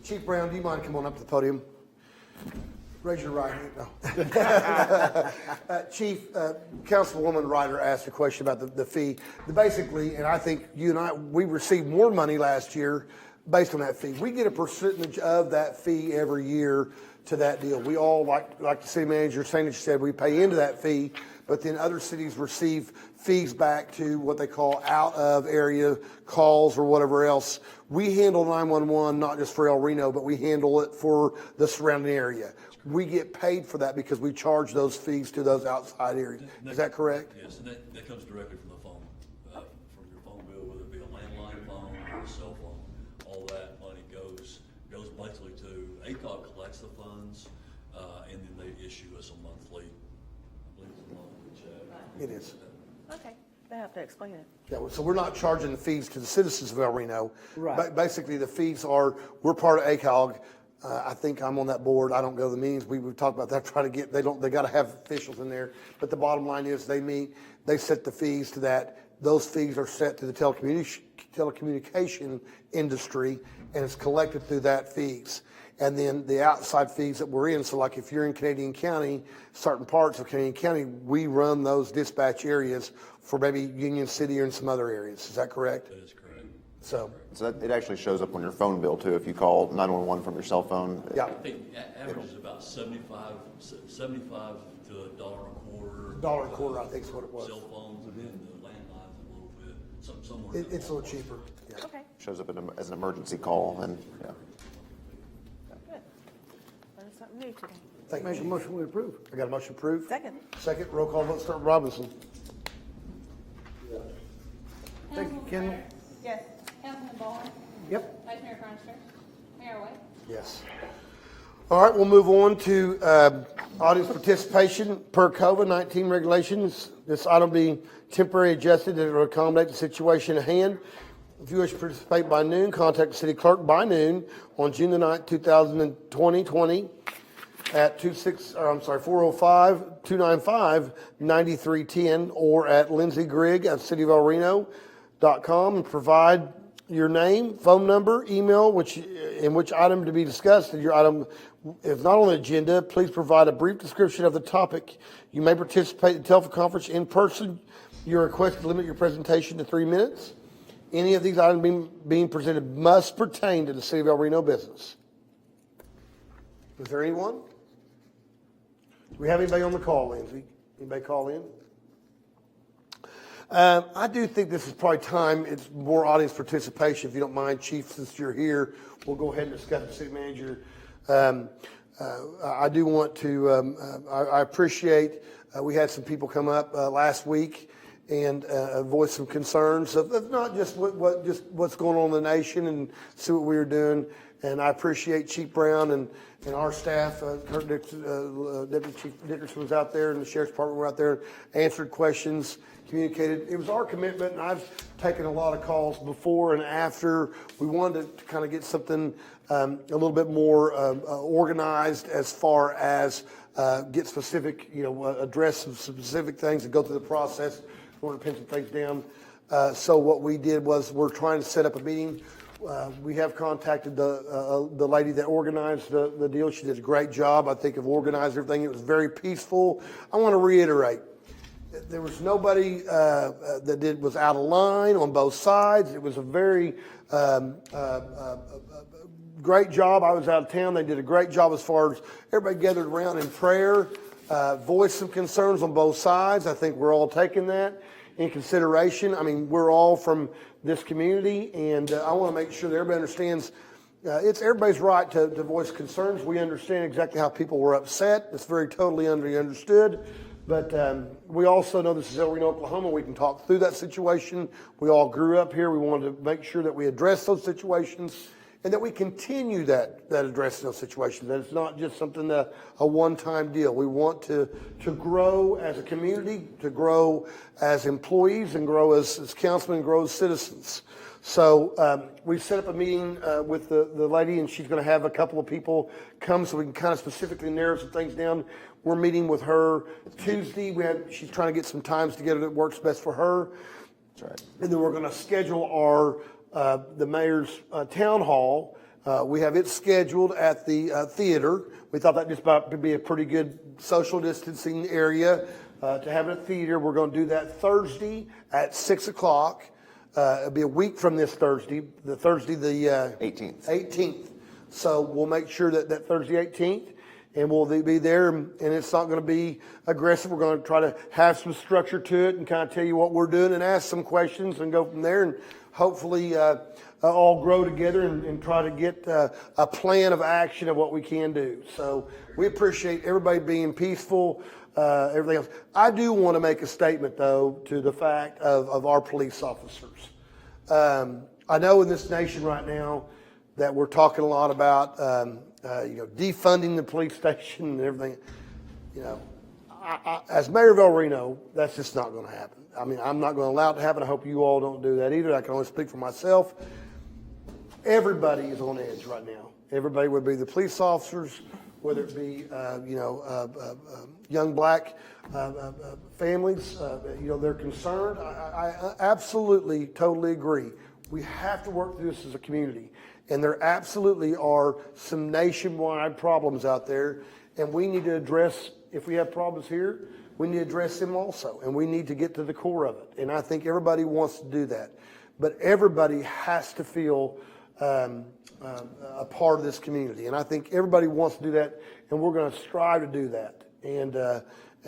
[SPEAKER 4] Chief Brown, do you mind coming on up to the podium? Raise your right hand. No. Chief, Councilwoman Ryder asked a question about the fee. Basically, and I think you and I, we received more money last year based on that fee. We get a percentage of that fee every year to that deal. We all, like the city manager Sainich said, we pay into that fee, but then other cities receive fees back to what they call out of area calls or whatever else. We handle 911 not just for El Reno, but we handle it for the surrounding area. We get paid for that because we charge those fees to those outside areas. Is that correct?
[SPEAKER 10] Yes, and that comes directly from the phone, from your phone bill, whether it be a landline phone or a cell phone. All that money goes basically to ACOG collects the funds, and then they issue us a monthly, I believe it's a monthly check.
[SPEAKER 4] It is.
[SPEAKER 2] Okay, they have to explain it.
[SPEAKER 4] Yeah, so we're not charging the fees to the citizens of El Reno.
[SPEAKER 1] Right.
[SPEAKER 4] Basically, the fees are, we're part of ACOG. I think I'm on that board. I don't go to the meetings. We've talked about that, try to get, they got to have officials in there. But the bottom line is they meet, they set the fees to that. Those fees are set to the telecommunication industry, and it's collected through that fees. And then the outside fees that we're in, so like if you're in Canadian County, certain parts of Canadian County, we run those dispatch areas for maybe Union City or in some other areas. Is that correct?
[SPEAKER 10] That is correct.
[SPEAKER 4] So
[SPEAKER 7] It actually shows up on your phone bill too if you call 911 from your cell phone.
[SPEAKER 4] yeah,
[SPEAKER 10] I think average is about 75 to $1.25.
[SPEAKER 4] $1.25, I think is what it was.
[SPEAKER 10] Cell phones, and then the landlines a little bit, somewhere. in
[SPEAKER 4] It's a
[SPEAKER 10] that
[SPEAKER 4] little cheaper. Yeah.
[SPEAKER 2] Okay,
[SPEAKER 7] Shows up as an emergency call, and yeah.
[SPEAKER 2] good. Learned something new today.
[SPEAKER 4] Thank you,
[SPEAKER 1] Make a
[SPEAKER 4] Chief.
[SPEAKER 1] motion we approve.
[SPEAKER 4] I got a motion approved.
[SPEAKER 2] Second.
[SPEAKER 4] Second, roll call vote, start with Robinson.
[SPEAKER 1] Thank you, Kendall.
[SPEAKER 3] Yes. Councilman Ballhorn?
[SPEAKER 1] Yep.
[SPEAKER 3] Vice Mayor Cronister? Mayor White?
[SPEAKER 4] Yes. All right, we'll move on to audience participation per COVID-19 regulations. This item being temporarily adjusted to accommodate the situation at hand. If you wish to participate by noon, contact the city clerk by noon on June the 9th, 2020 at 405-295-9310 or at Lindsey Grigg at cityofElReno.com and provide your name, phone number, email, in which item to be discussed. If your item is not on the agenda, please provide a brief description of the topic. You may participate in the telephone conference in person. You're requested to limit your presentation to 3 minutes. Any of these items being presented must pertain to the City of El Reno business. Is there anyone? Do we have anybody on the call, Lindsay? Anybody call in? I do think this is probably time, it's more audience participation, if you don't mind, Chief, since you're here. We'll go ahead and discuss the city manager. I do want to, I appreciate, we had some people come up last week and voice some concerns of not just just what's going on in the nation, and see what we were doing. And I appreciate Chief Brown and our staff. Kurt Deputy Chief Dickerson was out there, and the Sheriff's Department were out there, answered questions, communicated. It was our commitment, and I've taken a lot of calls before and after. We wanted to kind of get something a little bit more organized as far as get specific, address some specific things and go through the process. We want to pin some things down. So what we did was we're trying to set up a meeting. We have contacted the lady that organized the deal. She did a great job, I think, of organizing everything. It was very peaceful. I want to reiterate, there was nobody that was out of line on both sides. It was a very great job. I was out of town. They did a great job as far as everybody gathered around in prayer, voiced some concerns on both sides. I think we're all taking that in consideration. I mean, we're all from this community, and I want to make sure that everybody understands it's everybody's right to voice concerns. We understand exactly how people were upset. It's very totally understood. But we also know this is El Reno, Oklahoma. We can talk through that situation. We all grew up here. We wanted to make sure that we address those situations and that we continue that addressing those situations. That it's not just something a one-time deal. We want to grow as a community, to grow as employees, and grow as councilmen, and grow as citizens. So we set up a meeting with the lady, and she's going to have a couple of people come so we can kind of specifically narrow some things down. We're meeting with her Tuesday. She's trying to get some times together that works best for her.
[SPEAKER 7] That's right.
[SPEAKER 4] And then we're going to schedule the mayor's town hall. We have it scheduled at the theater. We thought that just about to be a pretty good social distancing area to have it at the theater. We're going to do that Thursday at 6 o'clock. It'll be a week from this Thursday, the
[SPEAKER 7] 18th.
[SPEAKER 4] 18th. So we'll make sure that Thursday 18th, and we'll be there, and it's not going to be aggressive. We're going to try to have some structure to it and kind of tell you what we're doing and ask some questions and go from there, and hopefully all grow together and try to get a plan of action of what we can do. So we appreciate everybody being peaceful, everything else. I do want to make a statement, though, to the fact of our police officers. I know in this nation right now that we're talking a lot about defunding the police station and everything. As mayor of El Reno, that's just not going to happen. I mean, I'm not going to allow it to happen. I hope you all don't do that either. I can only speak for myself. Everybody is on edge right now. Everybody, would be the police officers, whether it be young black families, they're concerned. I absolutely, totally agree. We have to work through this as a community, and there absolutely are some nationwide problems out there, and we need to address. If we have problems here, we need to address them also, and we need to get to the core of it. And I think everybody wants to do that, but everybody has to feel a part of this community, and I think everybody wants to do that, and we're going to strive to do that. And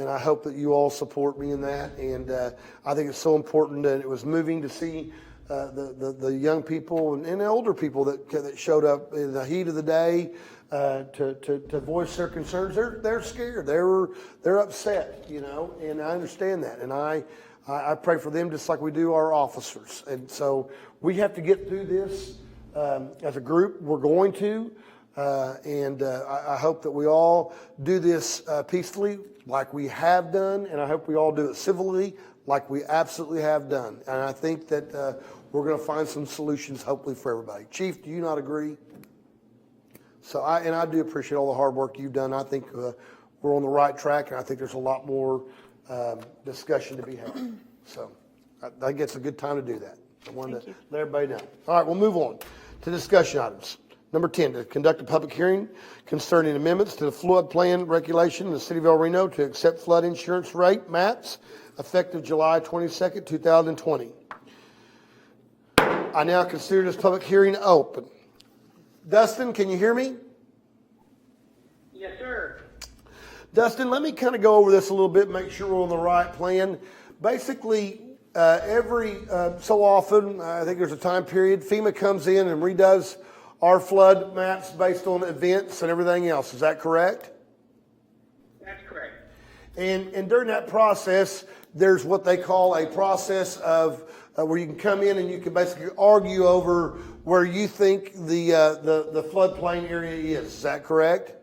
[SPEAKER 4] I hope that you all support me in that. And I think it's so important, and it was moving to see the young people and the older people that showed up in the heat of the day to voice their concerns. They're scared. They're upset, and I understand that. And I pray for them just like we do our officers. And so we have to get through this as a group. We're going to. And I hope that we all do this peacefully like we have done, and I hope we all do it civilly like we absolutely have done. And I think that we're going to find some solutions, hopefully, for everybody. Chief, do you not agree? So I do appreciate all the hard work you've done. I think we're on the right track, and I think there's a lot more discussion to be had. So I think it's a good time to do that. I wanted to let everybody know. All right, we'll move on to discussion items. Number 10, to conduct a public hearing concerning amendments to the flood plan regulation in the city of El Reno to accept flood insurance rate maps effective July 22nd, 2020. I now consider this public hearing open. Dustin, can you hear me?
[SPEAKER 11] Yes, sir.
[SPEAKER 4] Dustin, let me kind of go over this a little bit, make sure we're on the right plan. Basically, every so often, I think there's a time period, FEMA comes in and redoes our flood maps based on events and everything else. Is that correct?
[SPEAKER 11] That's correct.
[SPEAKER 4] And during that process, there's what they call a process of where you can come in and you can basically argue over where you think the floodplain area is. Is that correct?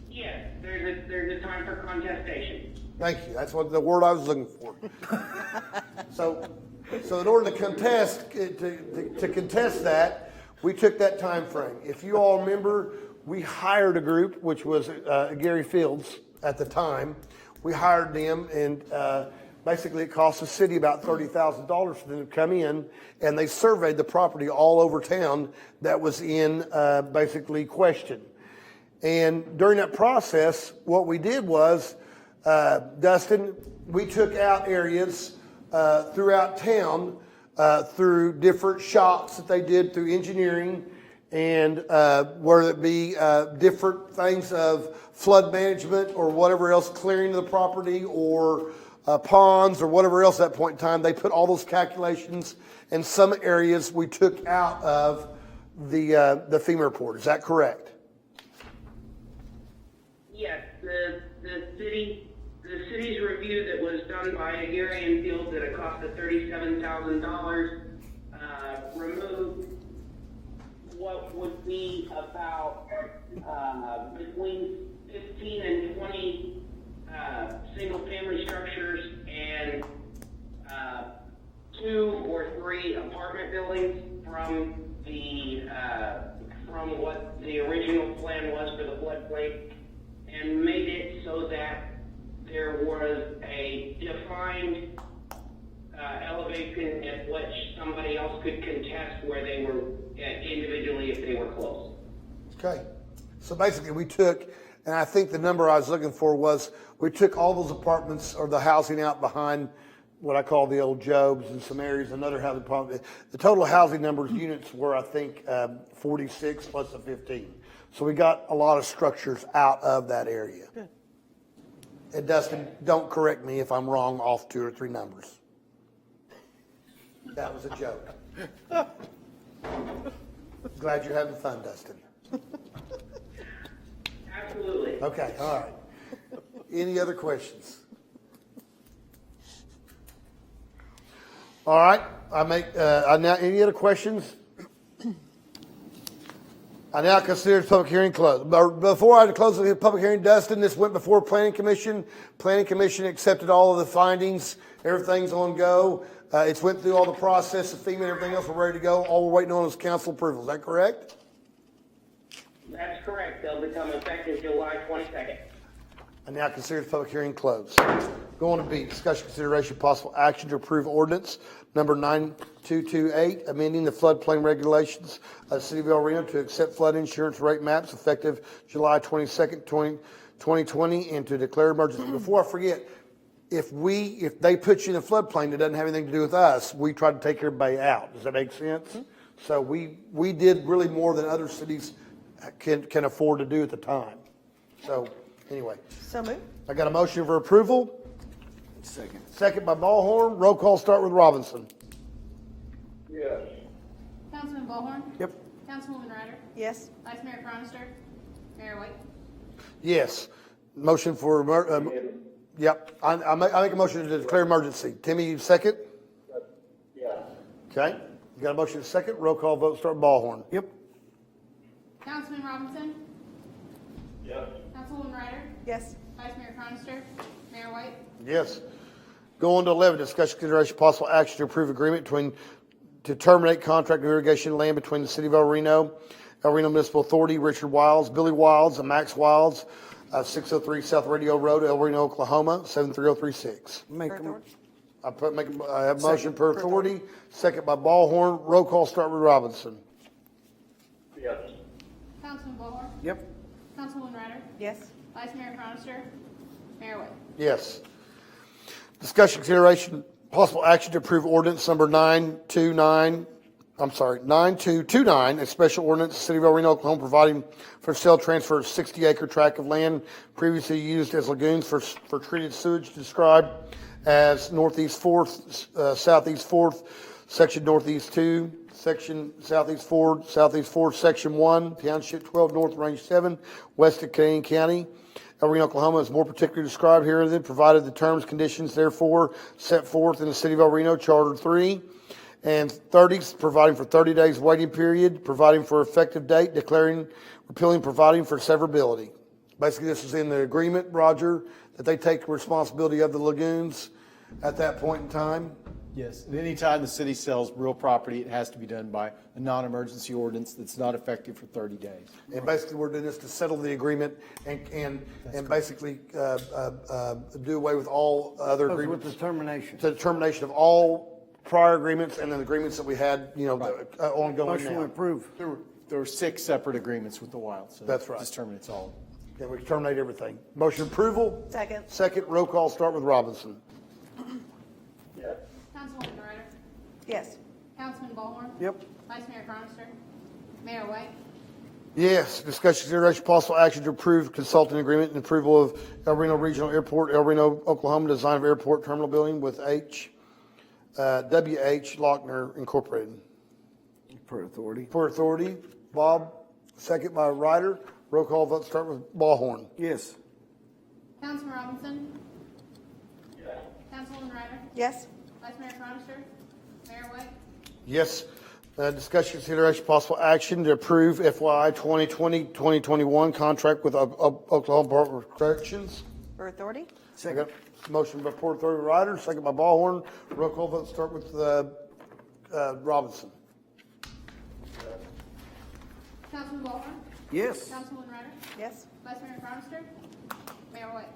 [SPEAKER 11] Yes, there's a time for contestation.
[SPEAKER 4] Thank you. That's what the word I was looking for. So in order to contest that, we took that time frame. If you all remember, we hired a group, which was Gary Fields at the time. We hired them, and basically it cost the city about $30,000 for them to come in, and they surveyed the property all over town that was in basically question. And during that process, what we did was, Dustin, we took out areas throughout town through different shops that they did through engineering, and whether it be different things of flood management or whatever else, clearing the property or ponds or whatever else at that point in time, they put all those calculations, and some areas we took out of the FEMA report. Is that correct?
[SPEAKER 11] Yes, the city's review that was done by Gary and Fields at a cost of $37,000 removed what would be about between 15 and 20 single-family structures and 2 or 3 apartment buildings from what the original plan was for the floodplain, and made it so that there was a defined elevation at which somebody else could contest where they were individually if they were close.
[SPEAKER 4] Okay. So basically we took, and I think the number I was looking for was, we took all those apartments or the housing out behind what I call the old Jobs and some areas, another housing problem. The total housing numbers units were, I think, 46 plus the 15. So we got a lot of structures out of that area.
[SPEAKER 2] Good.
[SPEAKER 4] And Dustin, don't correct me if I'm wrong off 2 or 3 numbers. That was a joke. Glad you're having fun, Dustin.
[SPEAKER 11] Absolutely.
[SPEAKER 4] Okay, all right. Any other questions? All right, any other questions? I now consider the public hearing closed. Before I close the public hearing, Dustin, this went before Planning Commission. Planning Commission accepted all of the findings. Everything's on go. It's went through all the process of FEMA and everything else. We're ready to go. All we're waiting on is council approval. Is that correct?
[SPEAKER 11] That's correct. They'll become effective July 22nd.
[SPEAKER 4] I now consider the public hearing closed. Going to B, discussion, consideration, possible action to approve ordinance number 9228, amending the floodplain regulations of the City of El Reno to accept flood insurance rate maps effective July 22nd, 2020, and to declare emergency. Before I forget, if they put you in a floodplain that doesn't have anything to do with us, we try to take everybody out. Does that make sense? Mm-hmm. So we did really more than other cities can afford to do at the time. So anyway.
[SPEAKER 2] So moved.
[SPEAKER 4] I got a motion for approval.
[SPEAKER 9] Second.
[SPEAKER 4] Second by Ballhorn. Roll call start with Robinson.
[SPEAKER 5] Yes.
[SPEAKER 3] Councilman Ballhorn?
[SPEAKER 4] Yep.
[SPEAKER 3] Councilwoman Ryder?
[SPEAKER 2] Yes.
[SPEAKER 3] Vice Mayor Cronister? Mayor White?
[SPEAKER 4] Yes. Motion for, yep. I make a motion to declare emergency. Timmy, you second?
[SPEAKER 5] Yeah.
[SPEAKER 4] Okay. You got a motion to second. Roll call vote start with Ballhorn. Yep.
[SPEAKER 3] Councilman Robinson?
[SPEAKER 5] Yes.
[SPEAKER 3] Councilwoman Ryder?
[SPEAKER 2] Yes.
[SPEAKER 3] Vice Mayor Cronister? Mayor White?
[SPEAKER 4] Yes. Going to 11, discussion consideration possible action to approve agreement to terminate contract of irrigation land between the City of El Reno Municipal Authority, Richard Wilds, Billy Wilds, and Max Wilds, 603 South Radio Road, El Reno, Oklahoma, 73036. I have motion per authority, second by Ballhorn. Roll call start with Robinson.
[SPEAKER 5] Yes.
[SPEAKER 3] Councilman Ballhorn?
[SPEAKER 4] Yep.
[SPEAKER 3] Councilwoman Ryder?
[SPEAKER 2] Yes.
[SPEAKER 3] Vice Mayor Cronister? Mayor White?
[SPEAKER 4] Yes. Discussion consideration possible action to approve ordinance number 9229, a special ordinance, City of El Reno, Oklahoma, providing for sale transfer of 60-acre tract of land previously used as lagoons for treated sewage, described as Northeast 4th, Southeast 4th, Section Northeast 2, Section Southeast 4, Section 1, Township 12 North, Range 7, west of Canadian County. El Reno, Oklahoma, is more particularly described herewith, provided the terms, conditions, therefore set forth in the City of El Reno Charter 3. And 30, providing for 30 days waiting period, providing for effective date, declaring, repealing, providing for severability. Basically, this is in the agreement, Roger, that they take responsibility of the lagoons at that point in time.
[SPEAKER 9] Yes, and anytime the city sells real property, it has to be done by a non-emergency ordinance that's not effective for 30 days.
[SPEAKER 4] And basically, we're doing this to settle the agreement and basically do away with all other
[SPEAKER 1] With
[SPEAKER 4] agreements.
[SPEAKER 1] the termination.
[SPEAKER 4] To the termination of all prior agreements and then agreements that we had, ongoing
[SPEAKER 1] Motion to
[SPEAKER 4] now.
[SPEAKER 1] approve.
[SPEAKER 9] There were 6 separate agreements with the Wild, so.
[SPEAKER 4] That's right.
[SPEAKER 9] Just terminates all.
[SPEAKER 4] Yeah, we terminate everything. Motion approval?
[SPEAKER 2] Second.
[SPEAKER 4] Second, roll call, start with Robinson.
[SPEAKER 3] Councilwoman Ryder?
[SPEAKER 2] Yes.
[SPEAKER 3] Councilman Ballhorn?
[SPEAKER 1] Yep.
[SPEAKER 3] Vice Mayor Cronister? Mayor White?
[SPEAKER 4] Yes, discussion, consideration, possible action to approve consulting agreement and approval of El Reno Regional Airport, El Reno, Oklahoma, design of airport terminal building with WH Lochner Incorporated.
[SPEAKER 1] Per authority.
[SPEAKER 4] Per authority, Bob, second by Ryder. Roll call vote, start with Ballhorn.
[SPEAKER 1] Yes.
[SPEAKER 3] Councilman Robinson? Councilwoman Ryder?
[SPEAKER 2] Yes.
[SPEAKER 3] Vice Mayor Cronister? Mayor White?
[SPEAKER 4] Yes. Discussion, consideration, possible action to approve FY 2020-2021 contract with Oklahoma Department of Corrections.
[SPEAKER 2] Per authority?
[SPEAKER 1] Second.
[SPEAKER 4] Motion by Port Authority Ryder, second by Ballhorn. Roll call vote, start with Robinson.
[SPEAKER 3] Councilman Ballhorn?
[SPEAKER 1] Yes.
[SPEAKER 3] Councilwoman Ryder?
[SPEAKER 2] Yes.
[SPEAKER 3] Vice Mayor Cronister? Mayor White?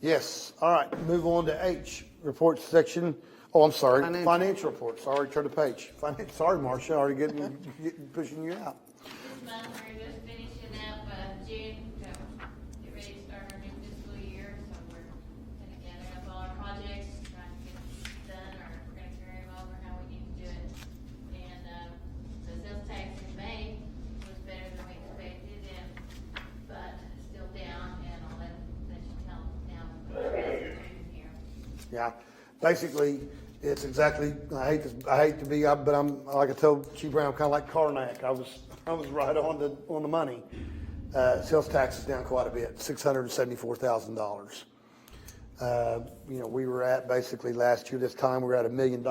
[SPEAKER 4] Yes. All right, move on to H, reports section. Oh, I'm sorry,
[SPEAKER 1] Financial.
[SPEAKER 4] financial reports. Sorry, turn the page. Sorry, Marcia, already pushing you out.
[SPEAKER 12] This month, we're just finishing up June, to get ready to start our new fiscal year, so we're gonna gather up all our projects, trying to get these done, or we're gonna carry them over how we need to do it. And, the sales tax in May was better than we expected, but still down, and I'll let you tell them down the rest of June here.
[SPEAKER 4] Yeah, basically, it's exactly, I hate to be, but I'm, like I told Chief Brown, I'm kind of like Karnak. I was right on the money. Sales tax is down quite a bit, $674,000. We were at basically last year, this time, we were at $1 million.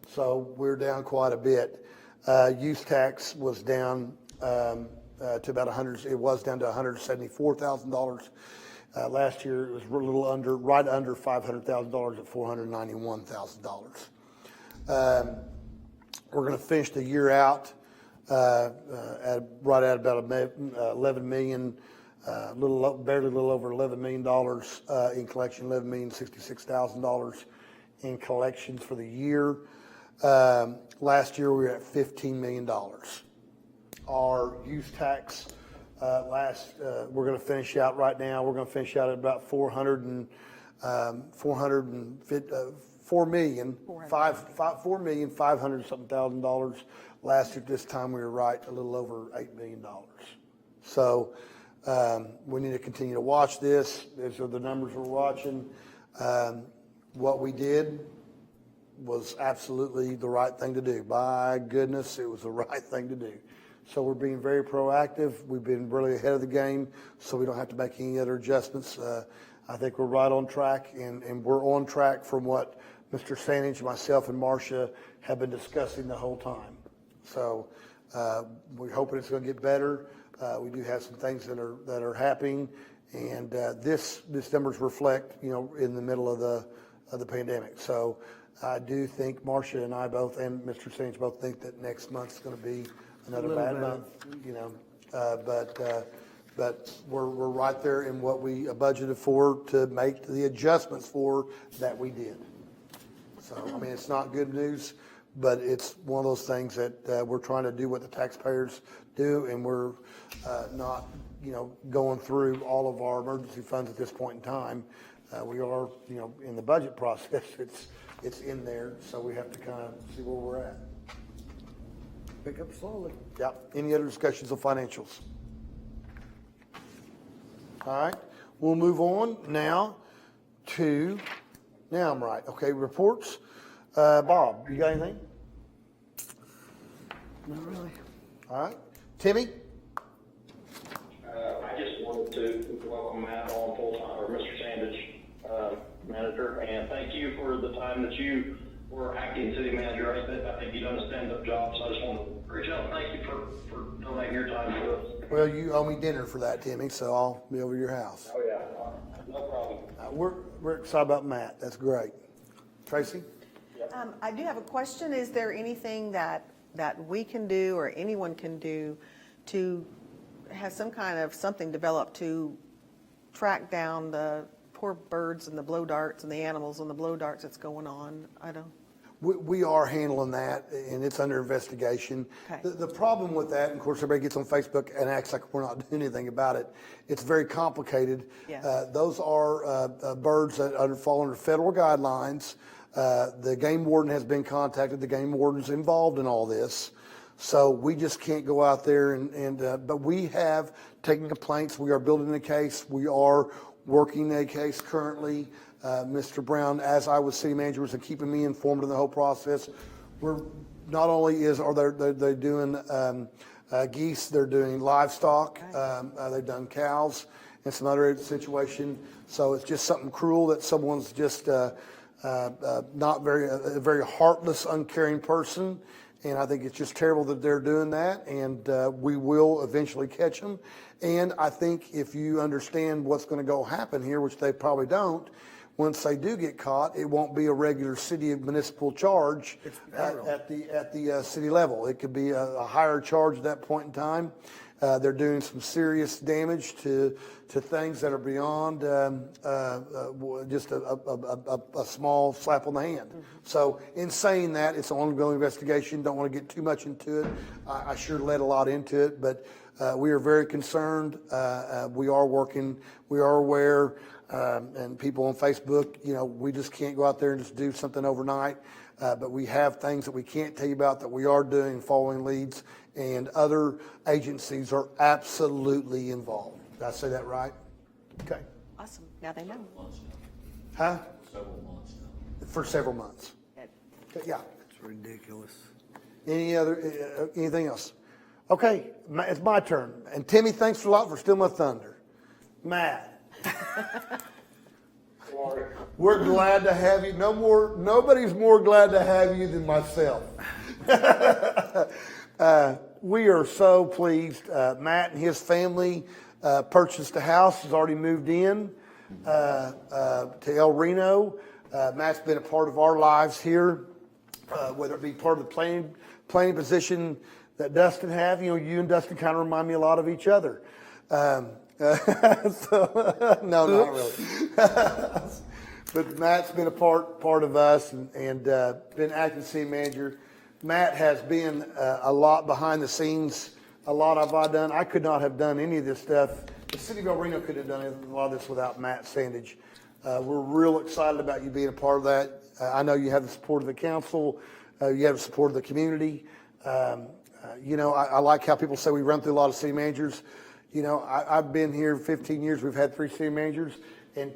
[SPEAKER 4] So we're down quite a bit. Use tax was down, to about it was down to $174,000. Last year, it was right under $500,000 at $491,000. We're going to finish the year out right at about 11 million, barely a little over $11 million in collection, $11,066,000 in collections for the year. Last year, we were at $15 million. Our use tax we're going to finish out right now. We're going to finish out at about $4,500,000. Last year, this time we were right a little over $8 million. So we need to continue to watch this. These are the numbers we're watching. What we did was absolutely the right thing to do. By goodness, it was the right thing to do. So we're being very proactive. We've been really ahead of the game, so we don't have to make any other adjustments. I think we're right on track, and we're on track from what Mr. Sanage, myself, and Marcia have been discussing the whole time. So we're hoping it's going to get better. We do have some things that are happening, and this numbers reflect, in the middle of the pandemic. So I do think Marcia and I both, and Mr. Sanage both think that next month's going to be another bad month, but we're right there in what we budgeted for to make the adjustments for that we did. So, it's not good news, but it's one of those things that we're trying to do what the taxpayers do, and we're not, going through all of our emergency funds at this point in time. We are, in the budget process, it's in there, so we have to kind of see where we're at.
[SPEAKER 1] Pick up slowly.
[SPEAKER 4] Yep. Any other discussions of financials? All right. We'll move on now I'm right. Okay, reports. Bob, you got anything?
[SPEAKER 1] Not really.
[SPEAKER 4] All right. Timmy?
[SPEAKER 11] I just
[SPEAKER 5] wanted to welcome Matt on full-time, or Mr. Sandage, manager, and thank you for the time that you were acting city manager. I think you've done a stand-up job, so I just want to reach out and thank you for donating your time to us.
[SPEAKER 4] Well, you owe me dinner for that, Timmy, so I'll be over to your house.
[SPEAKER 5] Oh, yeah, no problem.
[SPEAKER 4] We're excited about Matt. That's great. Tracy?
[SPEAKER 2] I do have a question. Is there anything that we can do or anyone can do to have some kind of something developed to track down the poor birds and the blow darts and the animals and the blow darts that's going on? I don't.
[SPEAKER 4] We are handling that, and it's under investigation.
[SPEAKER 2] Okay.
[SPEAKER 4] The problem with that, and of course, everybody gets on Facebook and acts like we're not doing anything about it. It's very complicated.
[SPEAKER 2] Yes.
[SPEAKER 4] Those are birds that fall under federal guidelines. The game warden has been contacted. The game warden's involved in all this. So we just can't go out there but we have taken complaints. We are building a case. We are working a case currently. Mr. Brown, as I was city manager, was keeping me informed of the whole process. We're not only are they doing geese, they're doing livestock. They've done cows and some other situation. So it's just something cruel that someone's just not a very heartless, uncaring person. And I think it's just terrible that they're doing that, and we will eventually catch them. And I think if you understand what's going to go happen here, which they probably don't, once they do get caught, it won't be a regular city municipal charge at the city level. It could be a higher charge at that point in time. They're doing some serious damage to things that are beyond just a small slap on the hand. Mm-hmm. So in saying that, it's an ongoing investigation. Don't want to get too much into it. I sure led a lot into it, but we are very concerned. We are working. We are aware. And people on Facebook, we just can't go out there and just do something overnight. But we have things that we can't tell you about that we are doing, following leads, and other agencies are absolutely involved. Did I say that right? Okay.
[SPEAKER 2] Awesome. Now they know.
[SPEAKER 4] Huh?
[SPEAKER 10] Several months now.
[SPEAKER 4] For several months.
[SPEAKER 2] Good.
[SPEAKER 4] Yeah.
[SPEAKER 1] It's ridiculous.
[SPEAKER 4] Anything else? Okay, it's my turn. And Timmy, thanks a lot for stealing my thunder. Matt. We're glad to have you. Nobody's more glad to have you than myself. We are so pleased. Matt and his family purchased a house, has already moved in to El Reno. Matt's been a part of our lives here, whether it be part of the planning position that Dustin have. You and Dustin kind of remind me a lot of each other. So, no, not really. But Matt's been a part of us and been acting city manager. Matt has been a lot behind the scenes. A lot I done. I could not have done any of this stuff. The city of El Reno could have done a lot of this without Matt Sandage. We're real excited about you being a part of that. I know you have the support of the council. You have the support of the community. I like how people say we run through a lot of city managers. I've been here 15 years. We've had 3 city managers, and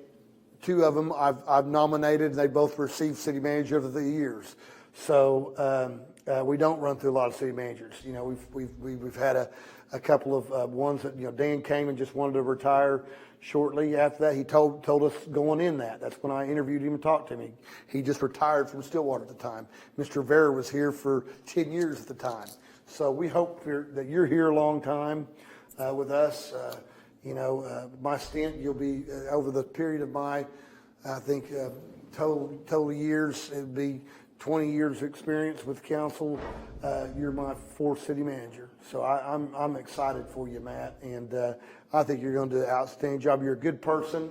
[SPEAKER 4] 2 of them I've nominated, and they both received city manager of the years. So we don't run through a lot of city managers. We've had a couple of ones that Dan came and just wanted to retire shortly after that. He told us going in that. That's when I interviewed him and talked to him. He just retired from Stillwater at the time. Mr. Vera was here for 10 years at the time. So we hope that you're here a long time. With us, my stint, you'll be over the period of my, I think, total years, it'd be 20 years experience with council. You're my 4th city manager. So I'm excited for you, Matt. And I think you're going to do an outstanding job. You're a good person.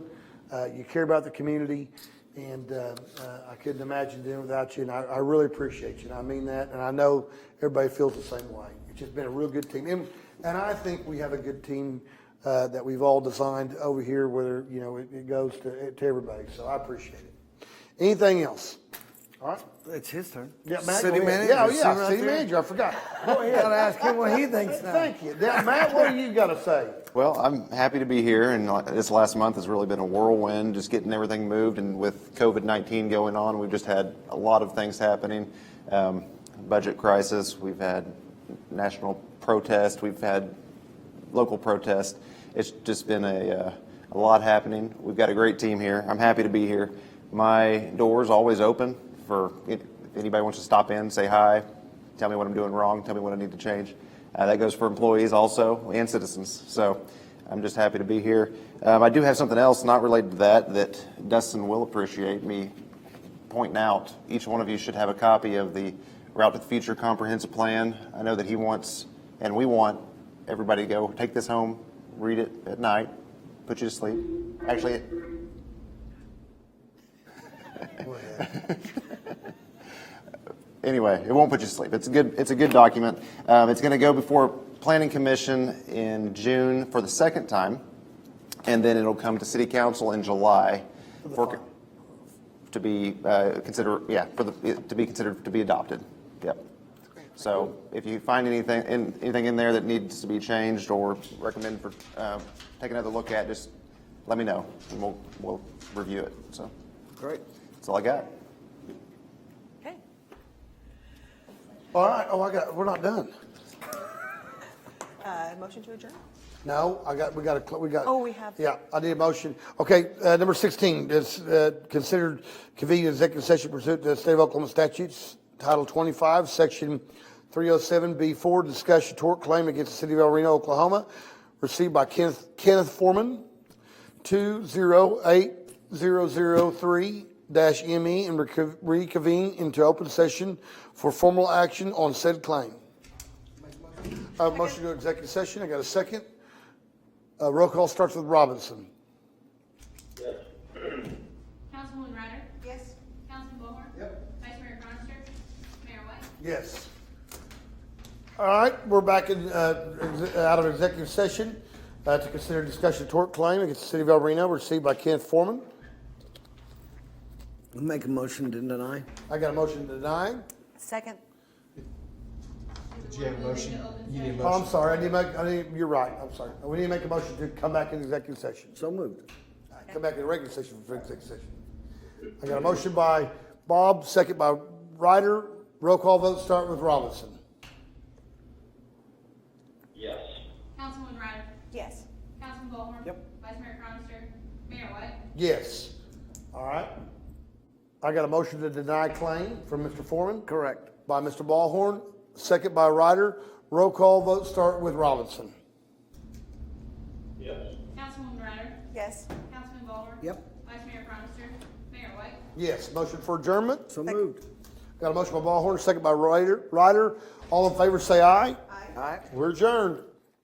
[SPEAKER 4] You care about the community. And I couldn't imagine doing it without you. And I really appreciate you. And I mean that. And I know everybody feels the same way. It's just been a real good team. And I think we have a good team that we've all designed over here, whether, it goes to everybody. So I appreciate it. Anything else? All right.
[SPEAKER 1] It's his turn.
[SPEAKER 4] Yeah, Matt,
[SPEAKER 1] City
[SPEAKER 4] go ahead.
[SPEAKER 1] manager.
[SPEAKER 4] Yeah, city manager. I forgot. Go ahead.
[SPEAKER 1] Gotta ask him what he thinks now.
[SPEAKER 4] Thank you. Yeah, Matt, what do you got to say?
[SPEAKER 7] Well, I'm happy to be here, and this last month has really been a whirlwind, just getting everything moved, and with COVID-19 going on, we've just had a lot of things happening. Budget crisis, we've had national protest, we've had local protest, It's just been a lot happening. We've got a great team here. I'm happy to be here. My door's always open for if anybody wants to stop in, say hi, tell me what I'm doing wrong, tell me what I need to change. That goes for employees also and citizens. So I'm just happy to be here. I do have something else not related to that Dustin will appreciate me pointing out. Each one of you should have a copy of the Route to the Future Comprehensive Plan. I know that he wants, and we want, everybody to go take this home, read it at night, put you to sleep. Actually, anyway, it won't put you to sleep. It's a good document. It's going to go before Planning Commission in June for the second time, and then it'll come to City Council in July to be considered to be adopted. Yep. So if you find anything in there that needs to be changed or recommend for take another look at, just let me know and we'll review it. So
[SPEAKER 1] Great.
[SPEAKER 7] that's all I got.
[SPEAKER 2] Okay.
[SPEAKER 4] All right, we're not done.
[SPEAKER 2] Motion to adjourn?
[SPEAKER 4] No, we got.
[SPEAKER 2] Oh, we have-
[SPEAKER 4] Yeah, I need a motion. Okay, number 16 is considered convened executive session pursuant to the State of Oklahoma statutes, Title 25, Section 307B4, discussion tort claim against the City of El Reno, Oklahoma, received by Kenneth Foreman, 208003-ME, and reconvene into open session for formal action on said claim. Motion to executive session. I got a second. Roll call starts with Robinson.
[SPEAKER 5] Yes.
[SPEAKER 12] Councilwoman Ryder?
[SPEAKER 2] Yes.
[SPEAKER 12] Councilman Ballhorn?
[SPEAKER 1] Yep.
[SPEAKER 12] Vice Mayor Cronster? Mayor White?
[SPEAKER 4] Yes. All right, we're back out of executive session to consider discussion tort claim against the City of El Reno received by Kenneth Foreman.
[SPEAKER 1] Make a motion to deny.
[SPEAKER 4] I got a motion to deny.
[SPEAKER 2] Second?
[SPEAKER 9] Did you have a motion? You need a
[SPEAKER 4] Oh, I'm
[SPEAKER 9] motion.
[SPEAKER 4] sorry. You're right. I'm sorry. We need to make a motion to come back in executive session.
[SPEAKER 1] So moved.
[SPEAKER 4] Come back in regular session for executive session. I got a motion by Bob, second by Ryder. Roll call vote start with Robinson.
[SPEAKER 5] Yes.
[SPEAKER 12] Councilwoman Ryder?
[SPEAKER 2] Yes.
[SPEAKER 12] Councilman Ballhorn?
[SPEAKER 1] Yep.
[SPEAKER 12] Vice Mayor Cronster? Mayor White?
[SPEAKER 4] Yes. All right. I got a motion to deny claim from Mr. Foreman.
[SPEAKER 1] Correct.
[SPEAKER 4] By Mr. Ballhorn, second by Ryder. Roll call vote start with Robinson.
[SPEAKER 5] Yes.
[SPEAKER 12] Councilwoman Ryder?
[SPEAKER 2] Yes.
[SPEAKER 12] Councilman Ballhorn?
[SPEAKER 1] Yep.
[SPEAKER 12] Vice Mayor Cronster? Mayor White?
[SPEAKER 4] Yes. Motion for adjournment.
[SPEAKER 1] So moved.
[SPEAKER 4] Got a motion by Ballhorn, second by Ryder. All in favor say aye.
[SPEAKER 1] Aye.
[SPEAKER 4] We're adjourned.